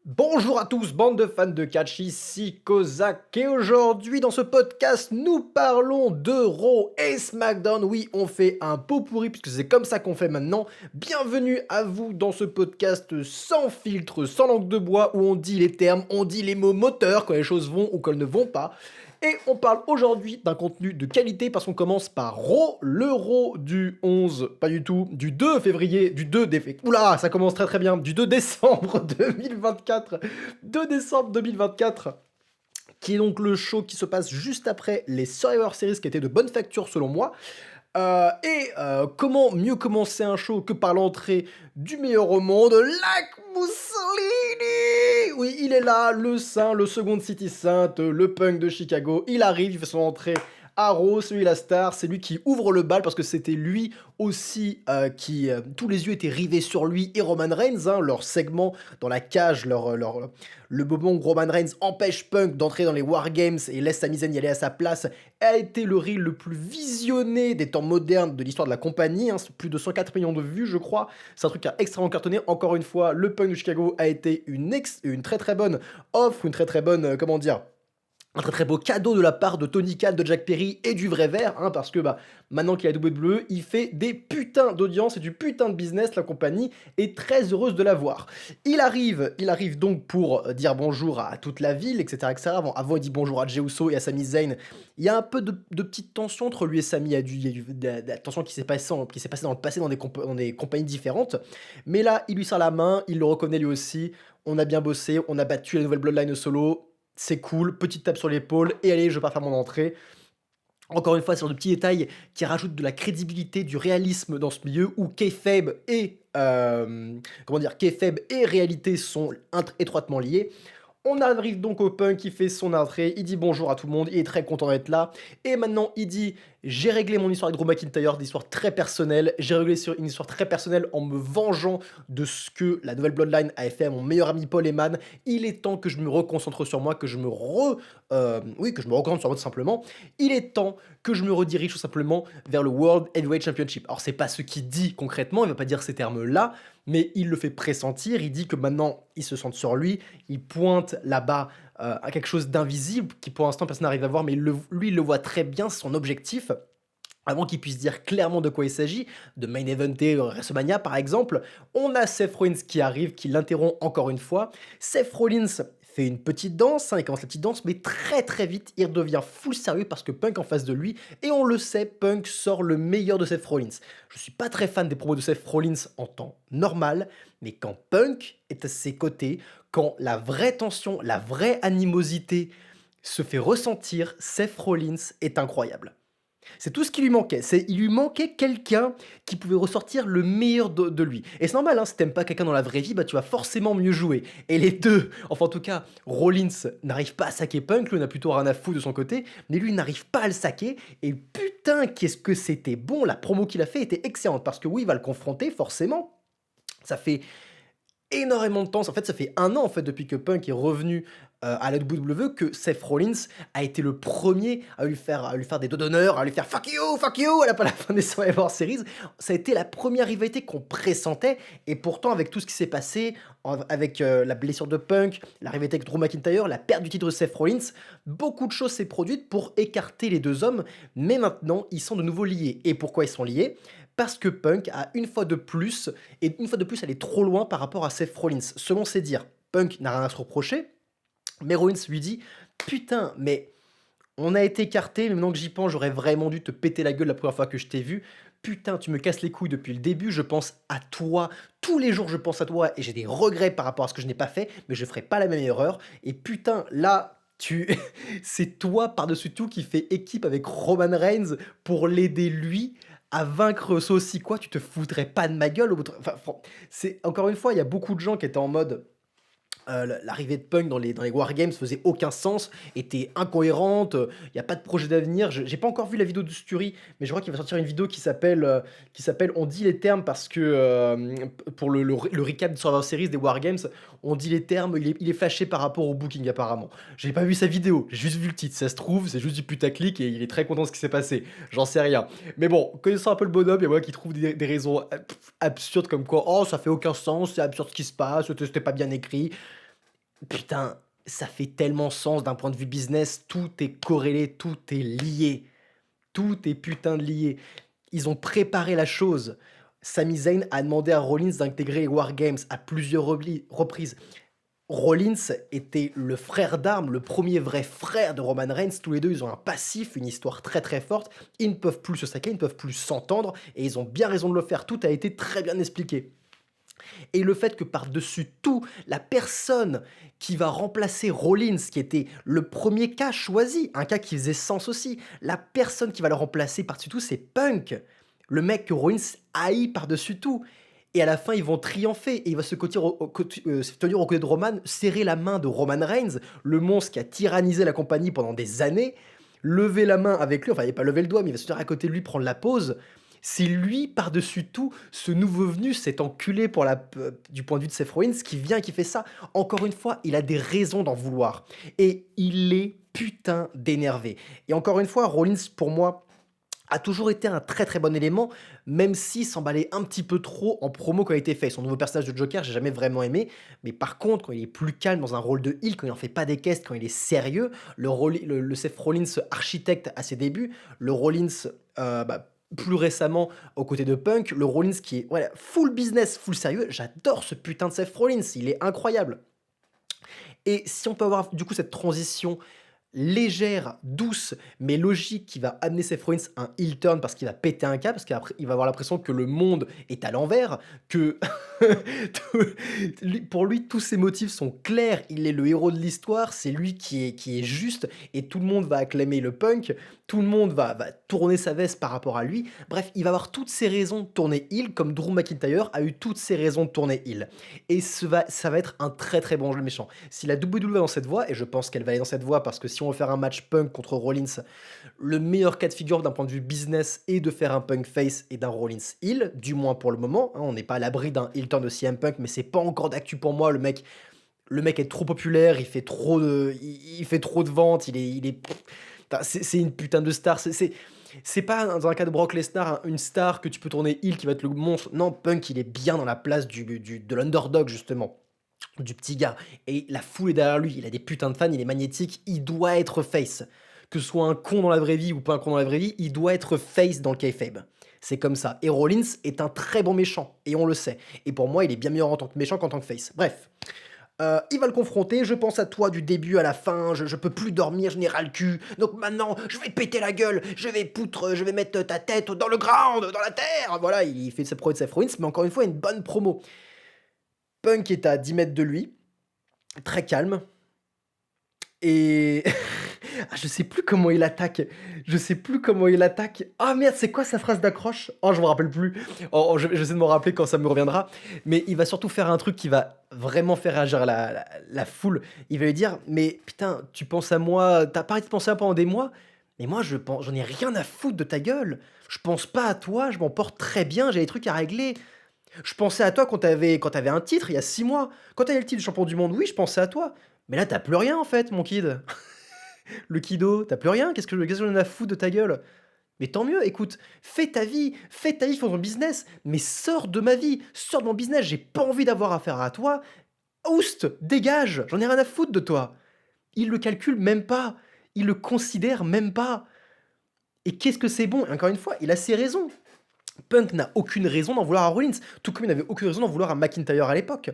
Bonjour à tous, bande de fans de catch, ici Kozak, et aujourd'hui dans ce podcast, nous parlons de Raw et SmackDown. Oui, on fait un pot pourri puisque c'est comme ça qu'on fait maintenant. Bienvenue à vous dans ce podcast sans filtre, sans langue de bois, où on dit les termes, on dit les mots moteurs quand les choses vont ou qu'elles ne vont pas. Et on parle aujourd'hui d'un contenu de qualité parce qu'on commence par Raw, le Raw du 11, pas du tout, du 2 février, du 2 décembre. Oula, ça commence très très bien, du 2 décembre 2024. 2 décembre 2024, qui est donc le show qui se passe juste après les Survivor Series qui étaient de bonne facture selon moi. Comment mieux commencer un show que par l'entrée du meilleur au monde, Lac Mussolini. Oui, il est là, le saint, le second City Saint, le punk de Chicago. Il arrive, il fait son entrée à Raw, c'est lui la star, c'est lui qui ouvre le bal parce que c'était lui aussi qui... tous les yeux étaient rivés sur lui et Roman Reigns, hein, leur segment dans la cage, le moment où Roman Reigns empêche Punk d'entrer dans les Wargames et laisse Sami Zayn y aller à sa place, a été le reel le plus visionné des temps modernes de l'histoire de la compagnie, hein, plus de 104 millions de vues je crois, c'est un truc qui a extrêmement cartonné. Encore une fois, le Punk de Chicago a été une très très bonne offre, une très très bonne, comment dire, un très très beau cadeau de la part de Tony Khan, de Jack Perry et du vrai vert, hein, parce que maintenant qu'il a WWE, il fait des putains d'audience et du putain de business, la compagnie est très heureuse de l'avoir. Il arrive donc pour dire bonjour à toute la ville, etc. etc. Avant il dit bonjour à Jey Uso et à Sami Zayn. Il y a un peu de petite tension entre lui et Sami, il y a de la tension qui s'est passée dans le passé dans des compagnies différentes. Mais là, il lui serre la main, il le reconnaît lui aussi, on a bien bossé, on a battu la nouvelle Bloodline solo, c'est cool, petite tape sur l'épaule, et allez, je pars faire mon entrée. Encore une fois, sur de petits détails qui rajoutent de la crédibilité, du réalisme dans ce milieu où kayfabe et kayfabe et réalité sont étroitement liés. On arrive donc au Punk qui fait son entrée, il dit bonjour à tout le monde, il est très content d'être là. Et maintenant, il dit j'ai réglé mon histoire avec Drew McIntyre, des histoires très personnelles. J'ai réglé sur une histoire très personnelle en me vengeant de ce que la nouvelle Bloodline avait fait à mon meilleur ami Paul Heyman. Il est temps que je me reconcentre sur moi, que je me reconcentre sur moi tout simplement. Il est temps que je me redirige tout simplement vers le World Heavyweight Championship. Alors c'est pas ce qu'il dit concrètement, il va pas dire ces termes-là, mais il le fait pressentir. Il dit que maintenant il se centre sur lui, il pointe là-bas à quelque chose d'invisible qui pour l'instant personne n'arrive à voir, mais lui il le voit très bien, c'est son objectif. Avant qu'il puisse dire clairement de quoi il s'agit, de main eventer WrestleMania par exemple, on a Seth Rollins qui arrive, qui l'interrompt encore une fois. Seth Rollins fait une petite danse, hein, il commence la petite danse, mais très très vite il redevient full sérieux parce que Punk en face de lui, et on le sait, Punk sort le meilleur de Seth Rollins. Je suis pas très fan des propos de Seth Rollins en temps normal, mais quand Punk est à ses côtés, quand la vraie tension, la vraie animosité se fait ressentir, Seth Rollins est incroyable. C'est tout ce qui lui manquait. Il lui manquait quelqu'un qui pouvait ressortir le meilleur de lui. Et c'est normal, hein, si t'aimes pas quelqu'un dans la vraie vie, tu vas forcément mieux jouer. Et les deux, enfin en tout cas, Rollins n'arrive pas à saquer Punk, lui on a plutôt rien à foutre de son côté, mais lui il n'arrive pas à le saquer. Et putain, qu'est-ce que c'était bon, la promo qu'il a fait était excellente, parce que oui, il va le confronter, forcément. Ça fait énormément de temps. En fait, ça fait 1 an en fait depuis que Punk est revenu à la WWE que Seth Rollins a été le premier à lui faire des dos d'honneur, à lui faire fuck you à la fin des Survivor Series. Ça a été la première rivalité qu'on pressentait et pourtant avec tout ce qui s'est passé, avec la blessure de Punk, la rivalité avec Drew McIntyre, la perte du titre de Seth Rollins, beaucoup de choses s'est produites pour écarter les deux hommes, mais maintenant ils sont de nouveau liés. Et pourquoi ils sont liés? Parce que Punk a une fois de plus, et une fois de plus, elle est trop loin par rapport à Seth Rollins. Selon ses dires, Punk n'a rien à se reprocher, mais Rollins lui dit putain, mais on a été écarté, mais maintenant que j'y pense, j'aurais vraiment dû te péter la gueule la première fois que je t'ai vu. Putain, tu me casses les couilles depuis le début, je pense à toi. Tous les jours, je pense à toi et j'ai des regrets par rapport à ce que je n'ai pas fait, mais je ferai pas la même erreur. Et putain, là, c'est toi par-dessus tout qui fais équipe avec Roman Reigns pour l'aider lui à vaincre ça aussi quoi, tu te foutrais pas de ma gueule c'est encore une fois, il y a beaucoup de gens qui étaient en mode l'arrivée de Punk dans les Wargames faisait aucun sens, était incohérente, il y a pas de projet d'avenir. J'ai pas encore vu la vidéo de Sturi, mais je crois qu'il va sortir une vidéo qui s'appelle «On dit les termes» parce que, pour le recap de Survivor Series des Wargames, on dit les termes, il est fâché par rapport au booking apparemment. J'ai pas vu sa vidéo, j'ai juste vu le titre, ça se trouve, c'est juste du putaclic et il est très content de ce qui s'est passé. J'en sais rien. Mais bon, connaissant un peu le bonhomme, il y a moi qui trouve des raisons absurdes comme quoi: «Oh ça fait aucun sens, c'est absurde ce qui se passe, c'était pas bien écrit». Putain, ça fait tellement sens d'un point de vue business, tout est corrélé, tout est lié. Tout est putain de lié. Ils ont préparé la chose. Sami Zayn a demandé à Rollins d'intégrer les Wargames à plusieurs reprises. Rollins était le frère d'armes, le premier vrai frère de Roman Reigns. Tous les deux, ils ont un passif, une histoire très très forte. Ils ne peuvent plus se saquer, ils ne peuvent plus s'entendre, et ils ont bien raison de le faire. Tout a été très bien expliqué. Et le fait que par-dessus tout, la personne qui va remplacer Rollins, qui était le premier cas choisi, un cas qui faisait sens aussi, la personne qui va le remplacer par-dessus tout, c'est Punk. Le mec que Rollins haït par-dessus tout. Et à la fin, ils vont triompher et il va se tenir au côté de Roman, serrer la main de Roman Reigns, le monstre qui a tyrannisé la compagnie pendant des années, lever la main avec lui, enfin il va pas lever le doigt, mais il va se tenir à côté de lui, prendre la pause. C'est lui, par-dessus tout, ce nouveau venu, cet enculé du point de vue de Seth Rollins, qui vient et qui fait ça. Encore une fois, il a des raisons d'en vouloir. Et il est putain d'énervé. Et encore une fois, Rollins, pour moi, a toujours été un très très bon élément, même s'il s'emballait un petit peu trop en promo quand il était fait. Son nouveau personnage de Joker, j'ai jamais vraiment aimé, mais par contre, quand il est plus calme dans un rôle de heel, quand il en fait pas des caisses, quand il est sérieux, le Seth Rollins architecte à ses débuts, le Rollins plus récemment aux côtés de Punk, le Rollins qui est voilà, full business, full sérieux, j'adore ce putain de Seth Rollins, il est incroyable. Et si on peut avoir du coup cette transition légère, douce, mais logique qui va amener Seth Rollins à un heel turn parce qu'il va péter un câble, parce qu'il va avoir l'impression que le monde est à l'envers, que pour lui, tous ses motifs sont clairs, il est le héros de l'histoire, c'est lui qui est juste, et tout le monde va acclamer le Punk, tout le monde va tourner sa veste par rapport à lui. Bref, il va avoir toutes ses raisons de tourner heel, comme Drew McIntyre a eu toutes ses raisons de tourner heel. Et ça va être un très très bon jeu méchant. Si la WWE va dans cette voie, et je pense qu'elle va aller dans cette voie parce que si on veut faire un match Punk contre Rollins, le meilleur cas de figure d'un point de vue business est de faire un Punk face et d'un Rollins heel, du moins pour le moment. Hein, on n'est pas à l'abri d'un heel turn de CM Punk, mais c'est pas encore d'actu pour moi. Le mec est trop populaire, il fait trop de ventes, c'est une putain de star. C'est pas dans un cas de Brock Lesnar une star que tu peux tourner heel qui va être le monstre. Non, Punk il est bien dans la place de l'underdog justement, du petit gars. Et la foule est derrière lui, il a des putains de fans, il est magnétique, il doit être face. Que ce soit un con dans la vraie vie ou pas un con dans la vraie vie, il doit être face dans le kayfabe. C'est comme ça. Et Rollins est un très bon méchant, et on le sait. Et pour moi, il est bien meilleur en tant que méchant qu'en tant que face. Bref. Il va le confronter, je pense à toi du début à la fin, je peux plus dormir, je n'ai ras le cul, donc maintenant je vais péter la gueule, je vais mettre ta tête dans le ground, dans la terre. Voilà, il fait sa promo de Seth Rollins, mais encore une fois, une bonne promo. Punk est à 10 mètres de lui, très calme, et ah, je sais plus comment il attaque. Je sais plus comment il attaque. Ah merde, c'est quoi sa phrase d'accroche? Oh, je me rappelle plus. Je vais essayer de me rappeler quand ça me reviendra. Mais il va surtout faire un truc qui va vraiment faire réagir la foule. Il va lui dire, mais putain, tu penses à moi, t'as pas arrêté de penser à moi pendant des mois, mais moi j'en ai rien à foutre de ta gueule. Je pense pas à toi, je m'en porte très bien, j'ai des trucs à régler. Je pensais à toi quand t'avais un titre il y a 6 mois. Quand t'avais le titre de champion du monde, oui, je pensais à toi. Mais là, t'as plus rien en fait, mon kid. Le kiddo, t'as plus rien, qu'est-ce que j'en ai à foutre de ta gueule? Mais tant mieux, écoute, fais ta vie, fais ton business, mais sors de ma vie, sors de mon business, j'ai pas envie d'avoir affaire à toi. Oust, dégage, j'en ai rien à foutre de toi. Il le calcule même pas, il le considère même pas. Et qu'est-ce que c'est bon? Et encore une fois, il a ses raisons. Punk n'a aucune raison d'en vouloir à Rollins, tout comme il n'avait aucune raison d'en vouloir à McIntyre à l'époque.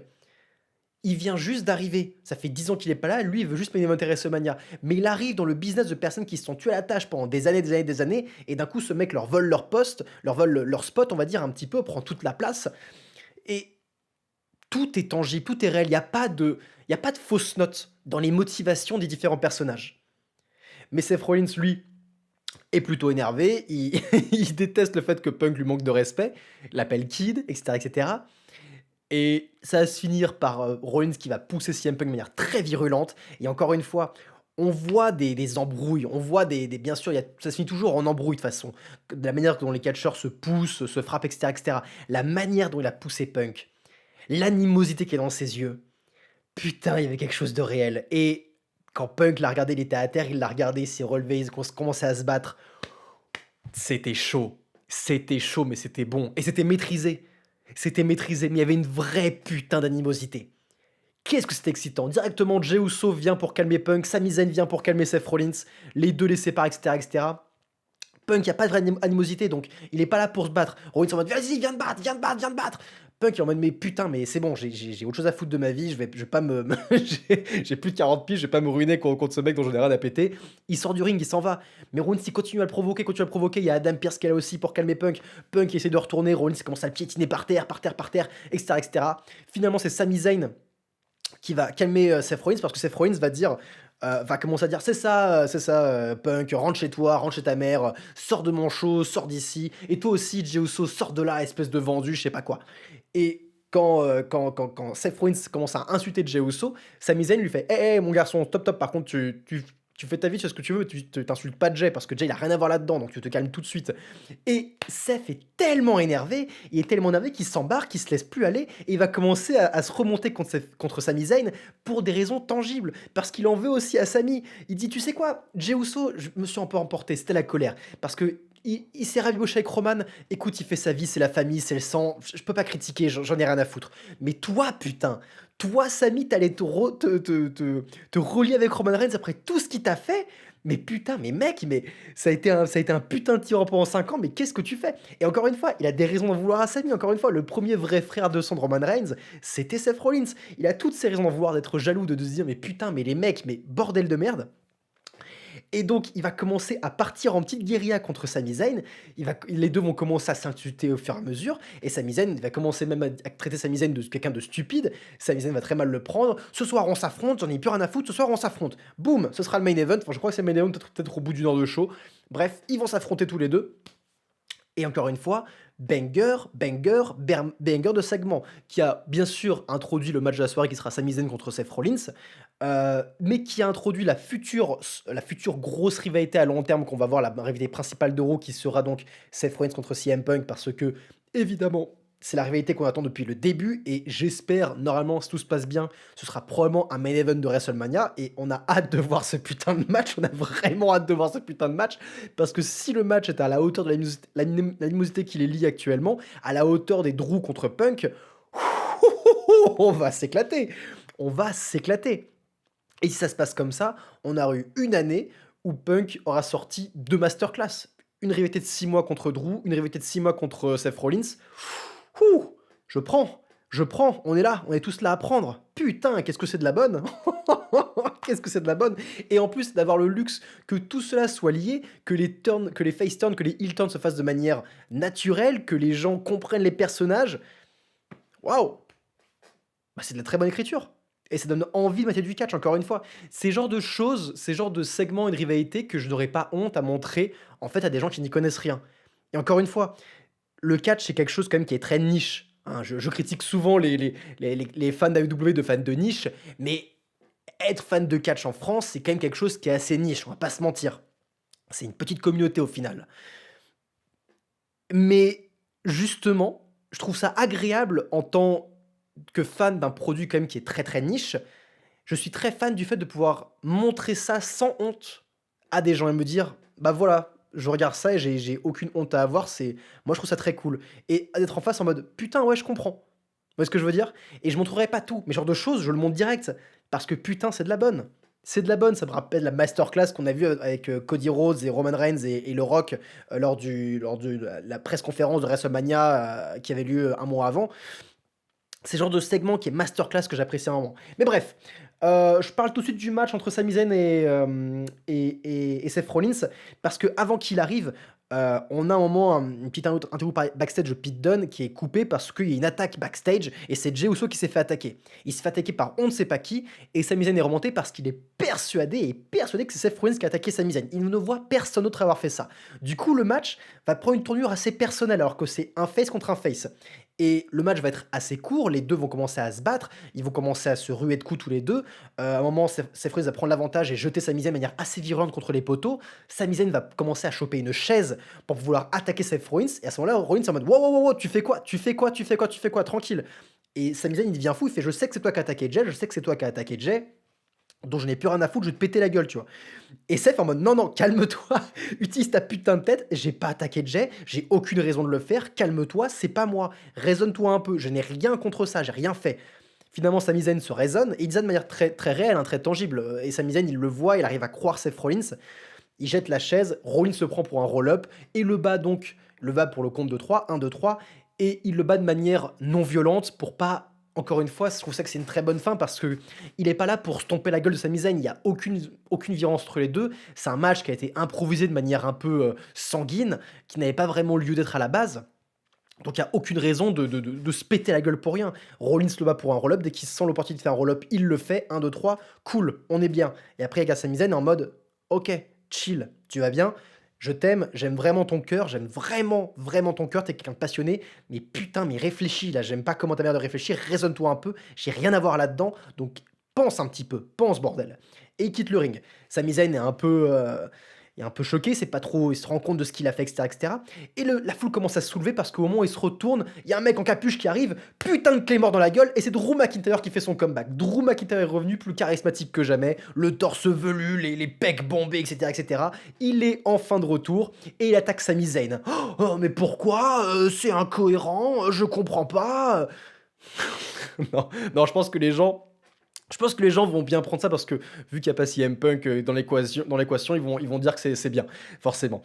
Il vient juste d'arriver. Ça fait 10 ans qu'il est pas là. Lui, il veut juste main eventer WrestleMania. Mais il arrive dans le business de personnes qui se sont tuées à la tâche pendant des années, des années, des années. Et d'un coup, ce mec leur vole leur poste, leur vole leur spot, on va dire, un petit peu, prend toute la place. Et tout est tangible, tout est réel. Il y a pas de fausses notes dans les motivations des différents personnages. Mais Seth Rollins, lui, est plutôt énervé. Il déteste le fait que Punk lui manque de respect. L'appelle Kid, etc., etc. Et ça va se finir par Rollins qui va pousser CM Punk de manière très virulente. Et encore une fois, on voit des embrouilles, on voit bien sûr, ça se finit toujours en embrouille de toute façon. De la manière dont les catcheurs se poussent, se frappent, etc., etc. La manière dont il a poussé Punk, l'animosité qu'il y a dans ses yeux. Putain, il y avait quelque chose de réel. Et quand Punk l'a regardé, il était à terre, il l'a regardé, il s'est relevé, ils ont commencé à se battre. C'était chaud. C'était chaud, mais c'était bon. Et c'était maîtrisé. C'était maîtrisé, mais il y avait une vraie putain d'animosité Qu'est-ce que c'était excitant! Directement, Jey Uso vient pour calmer Punk, Sami Zayn vient pour calmer Seth Rollins, les 2 les séparent, et cetera, et cetera. Punk, il y a pas de vraie animosité, donc il est pas là pour se battre. Rollins en mode: «Vas-y, viens te battre, viens te battre, viens te battre!» Punk est en mode: «Mais putain, mais c'est bon, j'ai autre chose à foutre de ma vie, je vais pas me j'ai plus de 40 piges, je vais pas me ruiner contre ce mec dont j'en ai rien à péter». Il sort du ring, il s'en va. Mais Rollins, il continue à le provoquer, continue à le provoquer. Il y a Adam Pearce qui est là aussi pour calmer Punk. Punk, il essaie de retourner, Rollins commence à le piétiner par terre, par terre, par terre, et cetera, et cetera. Finalement, c'est Sami Zayn qui va calmer Seth Rollins parce que Seth Rollins va dire, va commencer à dire: c'est ça, Punk, rentre chez toi, rentre chez ta mère, sors de mon show, sors d'ici, et toi aussi, Jey Uso, sors de là, espèce de vendu, je sais pas quoi». Et quand Seth Rollins commence à insulter Jey Uso, Sami Zayn lui fait: «Hé, hé, mon garçon, stop, stop, par contre, tu fais ta vie, tu fais ce que tu veux, tu t'insultes pas Jey parce que Jey, il a rien à voir là-dedans, donc tu te calmes tout de suite». Et Seth est tellement énervé, il est tellement énervé qu'il s'embarque, qu'il se laisse plus aller et il va commencer à se remonter contre Sami Zayn pour des raisons tangibles. Parce qu'il en veut aussi à Sami. Il dit: «Tu sais quoi? Jey Uso, je me suis un peu emporté, c'était la colère. Parce que il s'est rabiboché avec Roman. Écoute, il fait sa vie, c'est la famille, c'est le sang. Je peux pas critiquer, j'en ai rien à foutre. Mais toi, putain, toi, Sami, t'allais te relier avec Roman Reigns après tout ce qu'il t'a fait. Mais putain, mais mec, mais ça a été un putain de tyran pendant 5 ans, mais qu'est-ce que tu fais?» Et encore une fois, il a des raisons d'en vouloir à Sami. Encore une fois, le premier vrai frère de sang de Roman Reigns, c'était Seth Rollins. Il a toutes ses raisons d'en vouloir, d'être jaloux, de se dire: «Mais putain, mais les mecs, mais bordel de merde». Et donc, il va commencer à partir en petite guérilla contre Sami Zayn. Les deux vont commencer à s'insulter au fur et à mesure. Et Sami Zayn va commencer même à traiter Sami Zayn de quelqu'un de stupide. Sami Zayn va très mal le prendre. Ce soir, on s'affronte. J'en ai plus rien à foutre. Ce soir, on s'affronte. Boum, ce sera le main event. Enfin, je crois que c'est le main event, peut-être au bout d'une heure de show. Bref, ils vont s'affronter tous les deux. Et encore une fois, banger de segment, qui a bien sûr introduit le match de la soirée qui sera Sami Zayn contre Seth Rollins, mais qui a introduit la future grosse rivalité à long terme qu'on va voir, la rivalité principale d'Euro qui sera donc Seth Rollins contre CM Punk parce que, évidemment, c'est la rivalité qu'on attend depuis le début et j'espère, normalement, si tout se passe bien, ce sera probablement un main event de WrestleMania et on a hâte de voir ce putain de match, on a vraiment hâte de voir ce putain de match parce que si le match est à la hauteur de l'animosité qui les lie actuellement, à la hauteur des Drew contre Punk, on va s'éclater, on va s'éclater. Et si ça se passe comme ça, on aura eu une année où Punk aura sorti 2 masterclass. Une rivalité de 6 mois contre Drew, une rivalité de 6 mois contre Seth Rollins. Ouh, je prends, on est là, on est tous là à prendre. Putain, qu'est-ce que c'est de la bonne. Qu'est-ce que c'est de la bonne. Et en plus d'avoir le luxe que tout cela soit lié, que les face turns, que les heel turns se fassent de manière naturelle, que les gens comprennent les personnages. Waouh, bah, c'est de la très bonne écriture. Et ça donne envie de mater du catch, encore une fois. Ces genres de choses, ces genres de segments et de rivalités que je n'aurais pas honte à montrer, en fait, à des gens qui n'y connaissent rien. Et encore une fois, le catch, c'est quelque chose quand même qui est très niche, hein. Je critique souvent les fans d'AEW, de fans de niche, mais être fan de catch en France, c'est quand même quelque chose qui est assez niche, on va pas se mentir. C'est une petite communauté au final. Mais justement, je trouve ça agréable en tant que fan d'un produit quand même qui est très, très niche. Je suis très fan du fait de pouvoir montrer ça sans honte à des gens et me dire: «Bah, voilà, je regarde ça et j'ai aucune honte à avoir». Moi, je trouve ça très cool et d'être en face en mode: «Putain, ouais, je comprends». Vous voyez ce que je veux dire? Et je montrerai pas tout, mais ce genre de choses, je le montre direct parce que putain, c'est de la bonne. C'est de la bonne, ça me rappelle la masterclass qu'on a vue avec, Cody Rhodes et Roman Reigns et The Rock, lors de la presse conférence de WrestleMania, qui avait lieu un mois avant. C'est le genre de segment qui est masterclass que j'apprécie énormément. Mais bref, je parle tout de suite du match entre Sami Zayn et Seth Rollins parce qu'avant qu'il arrive, on a un moment, une petite interview backstage de Pete Dunne qui est coupée parce qu'il y a une attaque backstage et c'est Jey Uso qui s'est fait attaquer. Il se fait attaquer par on ne sait pas qui et Sami Zayn est remonté parce qu'il est persuadé que c'est Seth Rollins qui a attaqué Sami Zayn. Il ne voit personne d'autre avoir fait ça. Du coup, le match va prendre une tournure assez personnelle alors que c'est un face contre un face. Et le match va être assez court, les deux vont commencer à se battre, ils vont commencer à se ruer de coups tous les deux. À un moment, Seth Rollins va prendre l'avantage et jeter Sami Zayn de manière assez virulente contre les poteaux. Sami Zayn va commencer à choper une chaise pour vouloir attaquer Seth Rollins. Et à ce moment-là, Rollins est en mode: wow, wow, wow, wow, tu fais quoi? Tu fais quoi? Tu fais quoi? Tu fais quoi? Tranquille. Et Sami Zayn, il devient fou, il fait: je sais que c'est toi qui as attaqué Jay, je sais que c'est toi qui as attaqué Jay, dont je n'ai plus rien à foutre, je vais te péter la gueule, tu vois. Et Seth en mode: non, non, calme-toi, utilise ta putain de tête, j'ai pas attaqué Jay, j'ai aucune raison de le faire, calme-toi, c'est pas moi, raisonne-toi un peu, je n'ai rien contre ça, j'ai rien fait. Finalement, Sami Zayn se raisonne et il dit ça de manière très, très réelle, hein, très tangible. Et Sami Zayn, il le voit, il arrive à croire Seth Rollins. Il jette la chaise, Rollins se prend pour un roll-up et le bat donc, le bat pour le compte de 3, 1, 2, 3, et il le bat de manière non violente pour pas. Encore une fois, je trouve ça que c'est une très bonne fin parce que il est pas là pour stomper la gueule de Sami Zayn. Il y a aucune violence entre les deux. C'est un match qui a été improvisé de manière un peu sanguine, qui n'avait pas vraiment lieu d'être à la base. Donc il y a aucune raison de se péter la gueule pour rien. Rollins le bat pour un roll-up. Dès qu'il sent l'opportunité de faire un roll-up, il le fait. 1, 2, 3, cool, on est bien. Et après, il y a Sami Zayn en mode ok, chill, tu vas bien. Je t'aime, j'aime vraiment ton cœur, j'aime vraiment, vraiment ton cœur, t'es quelqu'un de passionné, mais putain, mais réfléchis là, j'aime pas comment t'as l'air de réfléchir, raisonne-toi un peu, j'ai rien à voir là-dedans, donc pense un petit peu, pense bordel. Et il quitte le ring. Sami Zayn est un peu choqué, c'est pas trop, il se rend compte de ce qu'il a fait, etc. etc. Et la foule commence à se soulever parce qu'au moment où il se retourne, il y a un mec en capuche qui arrive, putain de Claymore dans la gueule, et c'est Drew McIntyre qui fait son comeback. Drew McIntyre est revenu plus charismatique que jamais, le torse velu, les pecs bombés, etc. etc. Il est enfin de retour et il attaque Sami Zayn. Oh, mais pourquoi c'est incohérent, je comprends pas. Non, non, je pense que les gens vont bien prendre ça parce que vu qu'il n'y a pas CM Punk dans l'équation, ils vont dire que c'est bien, forcément.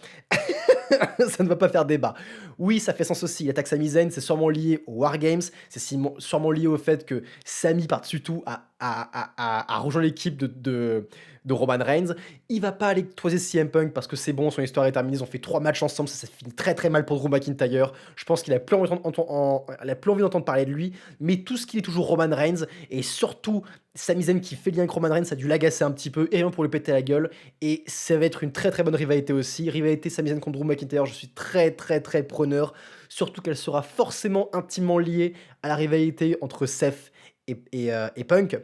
Ça ne va pas faire débat. Oui, ça fait sens aussi. L'attaque Sami Zayn, c'est sûrement lié aux Wargames, c'est sûrement lié au fait que Sami, par-dessus tout, a rejoint l'équipe de Roman Reigns. Il va pas aller toiser CM Punk parce que c'est bon, son histoire est terminée. Ils ont fait 3 matchs ensemble, ça s'est fini très très mal pour Drew McIntyre. Je pense qu'il a plus envie il a plus envie d'entendre parler de lui, mais tout ce qui est toujours Roman Reigns, et surtout Sami Zayn qui fait lien avec Roman Reigns, ça a dû l'agacer un petit peu, et rien pour lui péter la gueule. Et ça va être une très très bonne rivalité aussi. Rivalité Sami Zayn contre Drew McIntyre, je suis très très très preneur. Surtout qu'elle sera forcément intimement liée à la rivalité entre Seth et Punk.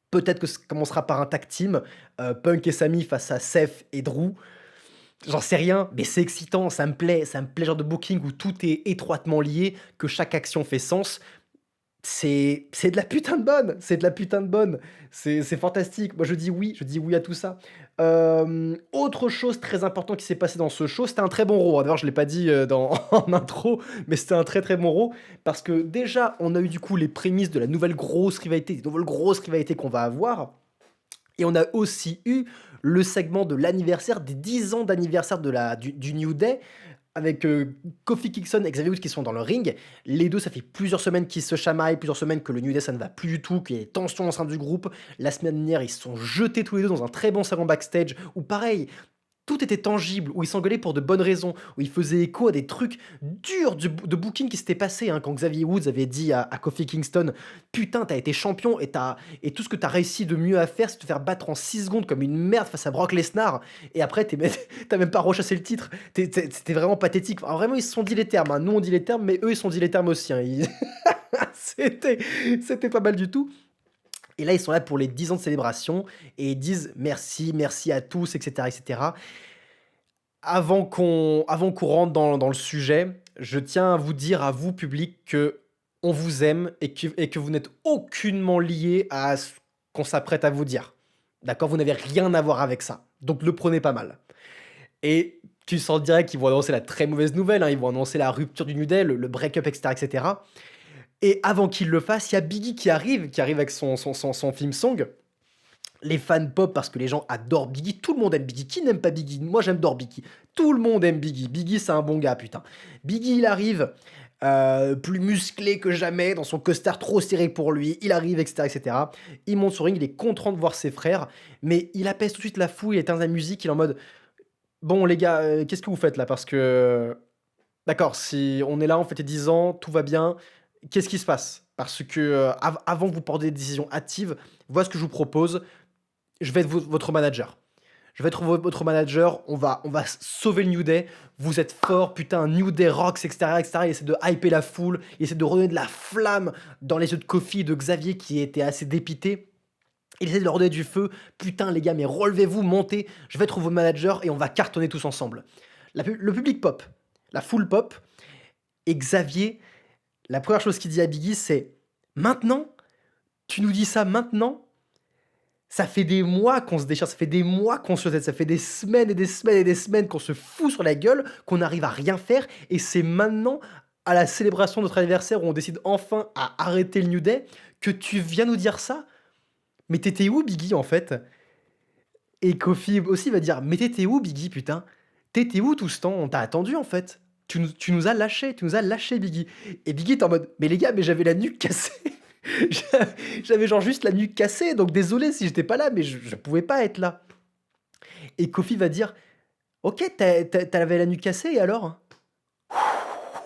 Peut-être que ça commencera par un tag team, Punk et Sami face à Seth et Drew. J'en sais rien, mais c'est excitant, ça me plaît le genre de booking où tout est étroitement lié, que chaque action fait sens. C'est de la putain de bonne, c'est de la putain de bonne. C'est fantastique. Moi, je dis oui à tout ça. Autre chose très importante qui s'est passé dans ce show, c'était un très bon Raw. D'ailleurs, je l'ai pas dit en intro, mais c'était un très très bon Raw parce que déjà, on a eu du coup les prémices de la nouvelle grosse rivalité, des nouvelles grosses rivalités qu'on va avoir. Et on a aussi eu le segment de l'anniversaire, des 10 ans d'anniversaire du New Day, avec Kofi Kingston et Xavier Woods qui sont dans le ring. Les deux, ça fait plusieurs semaines qu'ils se chamaillent, plusieurs semaines que le New Day, ça ne va plus du tout, qu'il y a des tensions au sein du groupe. La semaine dernière, ils se sont jetés tous les deux dans un très bon salon backstage, où pareil, tout était tangible, où ils s'engueulaient pour de bonnes raisons, où ils faisaient écho à des trucs durs de booking qui s'étaient passés, hein, quand Xavier Woods avait dit à Kofi Kingston putain, t'as été champion et tout ce que t'as réussi de mieux à faire, c'est de te faire battre en 6 secondes comme une merde face à Brock Lesnar, et après t'as même pas rechassé le titre. C'était vraiment pathétique. Alors, vraiment, ils se sont dit les termes, hein. Nous on dit les termes, mais eux ils se sont dit les termes aussi, hein. C'était c'était pas mal du tout. Et là, ils sont là pour les 10 ans de célébration et ils disent merci, merci à tous, etc. etc. Avant qu'on rentre dans le sujet, je tiens à vous dire, à vous, public, que on vous aime et que vous n'êtes aucunement lié à ce qu'on s'apprête à vous dire. D'accord? Vous n'avez rien à voir avec ça. Donc le prenez pas mal. Et tu sens direct qu'ils vont annoncer la très mauvaise nouvelle, hein, ils vont annoncer la rupture du New Day, le break-up, etc., etc. Et avant qu'ils le fassent, il y a Biggie qui arrive avec son film song. Les fans pop parce que les gens adorent Biggie. Tout le monde aime Biggie. Qui n'aime pas Biggie? Moi, j'adore Biggie. Tout le monde aime Biggie. Biggie, c'est un bon gars, putain. Biggie, il arrive plus musclé que jamais, dans son costard trop serré pour lui. Il arrive, etc., etc. Il monte sur le ring, il est content de voir ses frères, mais il apaise tout de suite la foule, il éteint la musique, il est en mode bon, les gars, qu'est-ce que vous faites là? Parce que d'accord, si on est là, on fête les 10 ans, tout va bien. Qu'est-ce qui se passe? Parce que avant que vous portiez des décisions hâtives, voilà ce que je vous propose. Je vais être votre manager. Je vais être votre manager. On va sauver le New Day. Vous êtes fort, putain, New Day rocks, etc., etc. Il essaie de hyper la foule. Il essaie de redonner de la flamme dans les yeux de Kofi et de Xavier qui étaient assez dépités. Il essaie de leur donner du feu. Putain, les gars, mais relevez-vous, montez. Je vais être votre manager et on va cartonner tous ensemble. Le public pop, la foule pop. Et Xavier, la première chose qu'il dit à Biggie, c'est maintenant, tu nous dis ça maintenant? Ça fait des mois qu'on se déchire, ça fait des mois qu'on se tête, ça fait des semaines et des semaines et des semaines qu'on se fout sur la gueule, qu'on n'arrive à rien faire, et c'est maintenant, à la célébration de notre anniversaire où on décide enfin à arrêter le New Day, que tu viens nous dire ça? Mais t'étais où Biggie en fait? Et Kofi aussi va dire: «Mais t'étais où Biggie putain? T'étais où tout ce temps? On t'a attendu en fait. Tu nous as lâchés, tu nous as lâchés Biggie». Et Biggie est en mode: «Mais les gars, mais j'avais la nuque cassée. J'a j'avais genre juste la nuque cassée, donc désolé si j'étais pas là, mais je pouvais pas être là». Et Kofi va dire: «OK, tu la nuque cassée et alors?»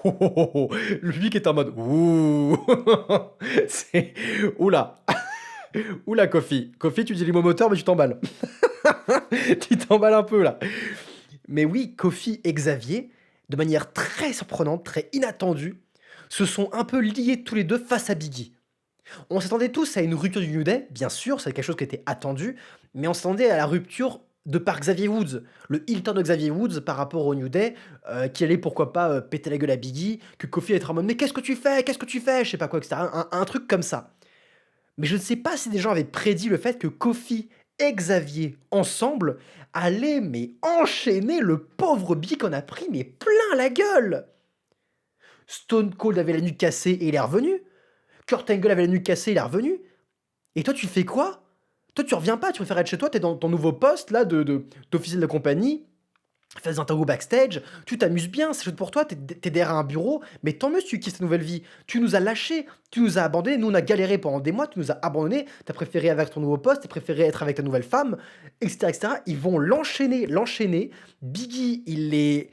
Le public est en mode: «Ouh!» C'est ouh là, ouh là Kofi. Kofi, tu dis les mots moteurs, mais tu t'emballes. Tu t'emballes un peu là. Mais oui, Kofi et Xavier, de manière très surprenante, très inattendue, se sont un peu liés tous les 2 face à Biggie. On s'attendait tous à une rupture du New Day, bien sûr, c'est quelque chose qui était attendu, mais on s'attendait à la rupture de par Xavier Woods, le heel turn de Xavier Woods par rapport au New Day, qui allait pourquoi pas, péter la gueule à Biggie, que Kofi allait être en mode: «Mais qu'est-ce que tu fais? Qu'est-ce que tu fais?» Je sais pas quoi et cetera, un truc comme ça. Mais je ne sais pas si des gens avaient prédit le fait que Kofi et Xavier, ensemble, allaient mais enchaîner le pauvre Biggie qu'on a pris mais plein la gueule! Stone Cold avait la nuque cassée et il est revenu. Kurt Angle avait la nuque cassée, il est revenu. Et toi, tu fais quoi? Toi, tu reviens pas, tu préfères être chez toi, t'es dans ton nouveau poste là d'officier de la compagnie, fais des interviews backstage, tu t'amuses bien, c'est chouette pour toi, t'es derrière un bureau, mais tant mieux si tu quittes ta nouvelle vie. Tu nous as lâchés, tu nous as abandonnés, nous on a galéré pendant des mois, tu nous as abandonnés, t'as préféré avec ton nouveau poste, t'as préféré être avec ta nouvelle femme, etc., etc. Ils vont l'enchaîner. Biggie, il est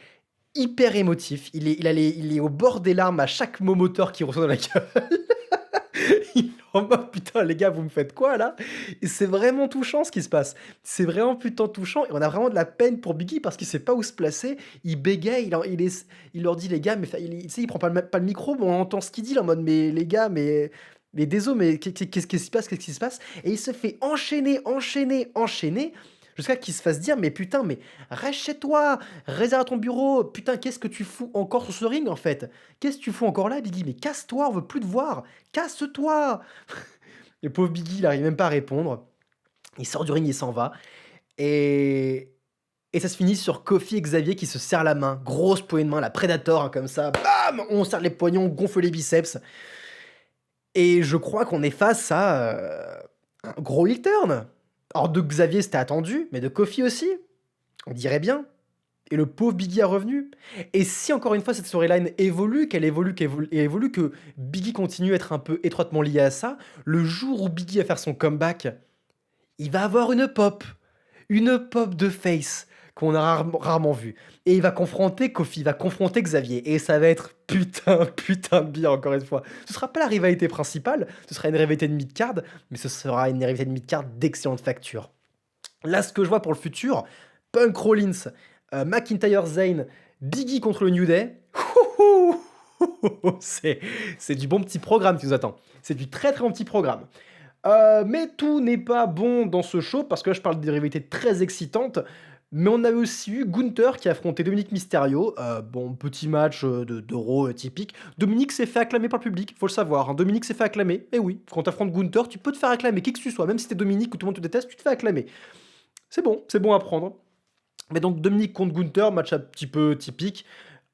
hyper émotif, il est au bord des larmes à chaque mot moteur qu'il reçoit dans la gueule. Il est en mode: «Putain les gars, vous me faites quoi là?» Et c'est vraiment touchant ce qui se passe. C'est vraiment putain touchant et on a vraiment de la peine pour Biggie parce qu'il sait pas où se placer. Il bégaye, il leur dit: «Les gars», mais enfin, tu sais, il prend pas le micro, mais on entend ce qu'il dit, il est en mode: «Mais les gars, mais désolé, mais qu'est-ce qui se passe? Qu'est-ce qui se passe?» Et il se fait enchaîner jusqu'à qu'il se fasse dire: «Mais putain, mais reste chez toi, réserve ton bureau, putain, qu'est-ce que tu fous encore sur ce ring en fait? Qu'est-ce que tu fous encore là Biggie? Mais casse-toi, on veut plus te voir, casse-toi!» Le pauvre Biggie, il arrive même pas à répondre. Il sort du ring, il s'en va et ça se finit sur Kofi et Xavier qui se serrent la main. Grosse poignée de main, la Predator, hein, comme ça, bam! On serre les poignets, on gonfle les biceps et je crois qu'on est face à, un gros heel turn. Alors de Xavier, c'était attendu, mais de Kofi aussi, on dirait bien. Et le pauvre Biggie est revenu. Et si encore une fois cette storyline évolue, qu'elle évolue, que Biggie continue à être un peu étroitement lié à ça, le jour où Biggie va faire son comeback, il va avoir une pop de face qu'on a rarement vue. Et il va confronter Kofi, il va confronter Xavier. Et ça va être putain de bien encore une fois. Ce sera pas la rivalité principale, ce sera une rivalité de mid-card, mais ce sera une rivalité de mid-card d'excellente facture. Là, ce que je vois pour le futur, Punk Rollins, McIntyre Zayn, Biggie contre le New Day. C'est du bon petit programme qui nous attend. C'est du très très bon petit programme. Mais tout n'est pas bon dans ce show parce que là je parle de rivalités très excitantes. Mais on avait aussi eu Gunther qui a affronté Dominic Mysterio. Bon, petit match de Raw typique. Dominic s'est fait acclamer par le public, faut le savoir, hein. Dominic s'est fait acclamer. Et oui, quand tu affrontes Gunther, tu peux te faire acclamer, qui que tu sois. Même si t'es Dominic ou tout le monde te déteste, tu te fais acclamer. C'est bon à prendre. Mais donc Dominic contre Gunther, match un petit peu typique.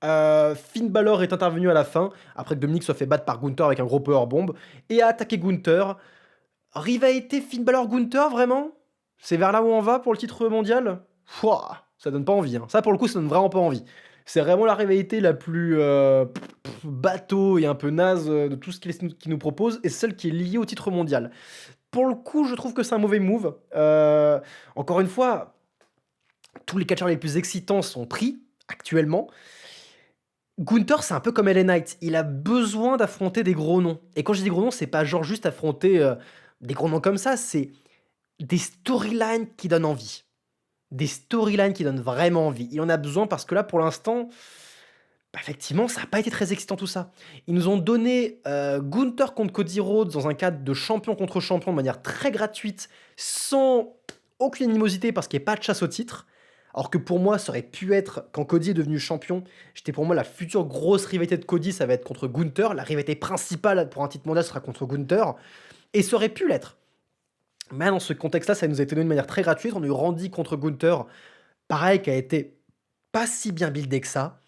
Finn Balor est intervenu à la fin, après que Dominic soit fait battre par Gunther avec un gros powerbomb, et a attaqué Gunther. Rivalité Finn Balor-Gunther, vraiment? C'est vers là où on va pour le titre mondial? Pouah, ça donne pas envie, hein. Ça, pour le coup, ça donne vraiment pas envie. C'est vraiment la rivalité la plus bateau et un peu naze de tout ce qu'il nous propose, et celle qui est liée au titre mondial. Pour le coup, je trouve que c'est un mauvais move. Encore une fois, tous les catcheurs les plus excitants sont pris actuellement. Gunther, c'est un peu comme LA Knight. Il a besoin d'affronter des gros noms. Et quand je dis des gros noms, c'est pas genre juste affronter des gros noms comme ça, c'est des storylines qui donnent envie. Des storylines qui donnent vraiment envie. Il en a besoin parce que là, pour l'instant, bah, effectivement, ça n'a pas été très excitant tout ça. Ils nous ont donné Gunther contre Cody Rhodes dans un cadre de champion contre champion de manière très gratuite, sans aucune animosité parce qu'il n'y a pas de chasse au titre. Alors que pour moi, ça aurait pu être, quand Cody est devenu champion, j'étais pour moi la future grosse rivalité de Cody, ça va être contre Gunther. La rivalité principale pour un titre mondial sera contre Gunther. Et ça aurait pu l'être. Mais dans ce contexte-là, ça nous a été donné de manière très gratuite. On a eu Randy contre Gunther, pareil, qui a été pas si bien buildé que ça.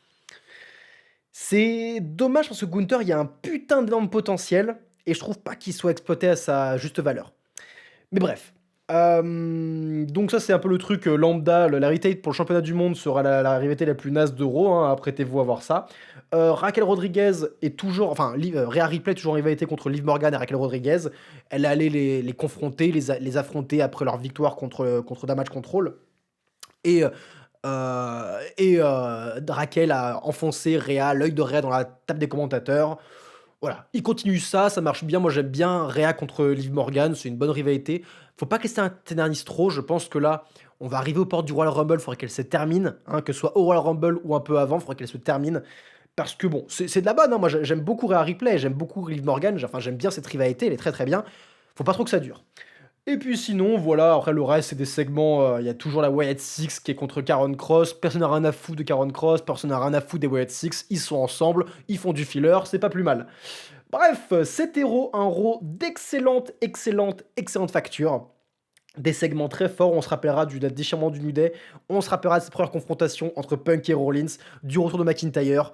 C'est dommage parce que Gunther, il y a un putain d'énorme potentiel et je trouve pas qu'il soit exploité à sa juste valeur. Mais bref. Donc ça, c'est un peu le truc lambda. La retail pour le championnat du monde sera la rivalité la plus naze d'Euro, hein, apprêtez-vous à voir ça. Raquel Rodriguez est toujours, enfin, Rhea Ripley est toujours en rivalité contre Liv Morgan et Raquel Rodriguez. Elle est allée les confronter, les affronter après leur victoire contre Damage Control. Et, Raquel a enfoncé Rhea, l'œil de Rhea dans la table des commentateurs. Voilà, il continue ça, ça marche bien. Moi, j'aime bien Rhea contre Liv Morgan, c'est une bonne rivalité. Faut pas qu'elle s'éternise trop. Je pense que là, on va arriver aux portes du Royal Rumble. Il faudrait qu'elle se termine, hein, que ce soit au Royal Rumble ou un peu avant. Il faudrait qu'elle se termine. Parce que bon, c'est de la bonne, hein. Moi, j'aime beaucoup Rhea Ripley, j'aime beaucoup Liv Morgan. Enfin, j'aime bien cette rivalité, elle est très très bien. Faut pas trop que ça dure. Et puis sinon, voilà, après le reste, c'est des segments. Il y a toujours la Wyatt Six qui est contre Karen Cross. Personne n'a rien à foutre de Karen Cross, personne n'a rien à foutre des Wyatt Six. Ils sont ensemble, ils font du filler, c'est pas plus mal. Bref, cet héros, un raw d'excellente, excellente, excellente facture. Des segments très forts, on se rappellera du déchirement du New Day, on se rappellera de cette première confrontation entre Punk et Rollins, du retour de McIntyre.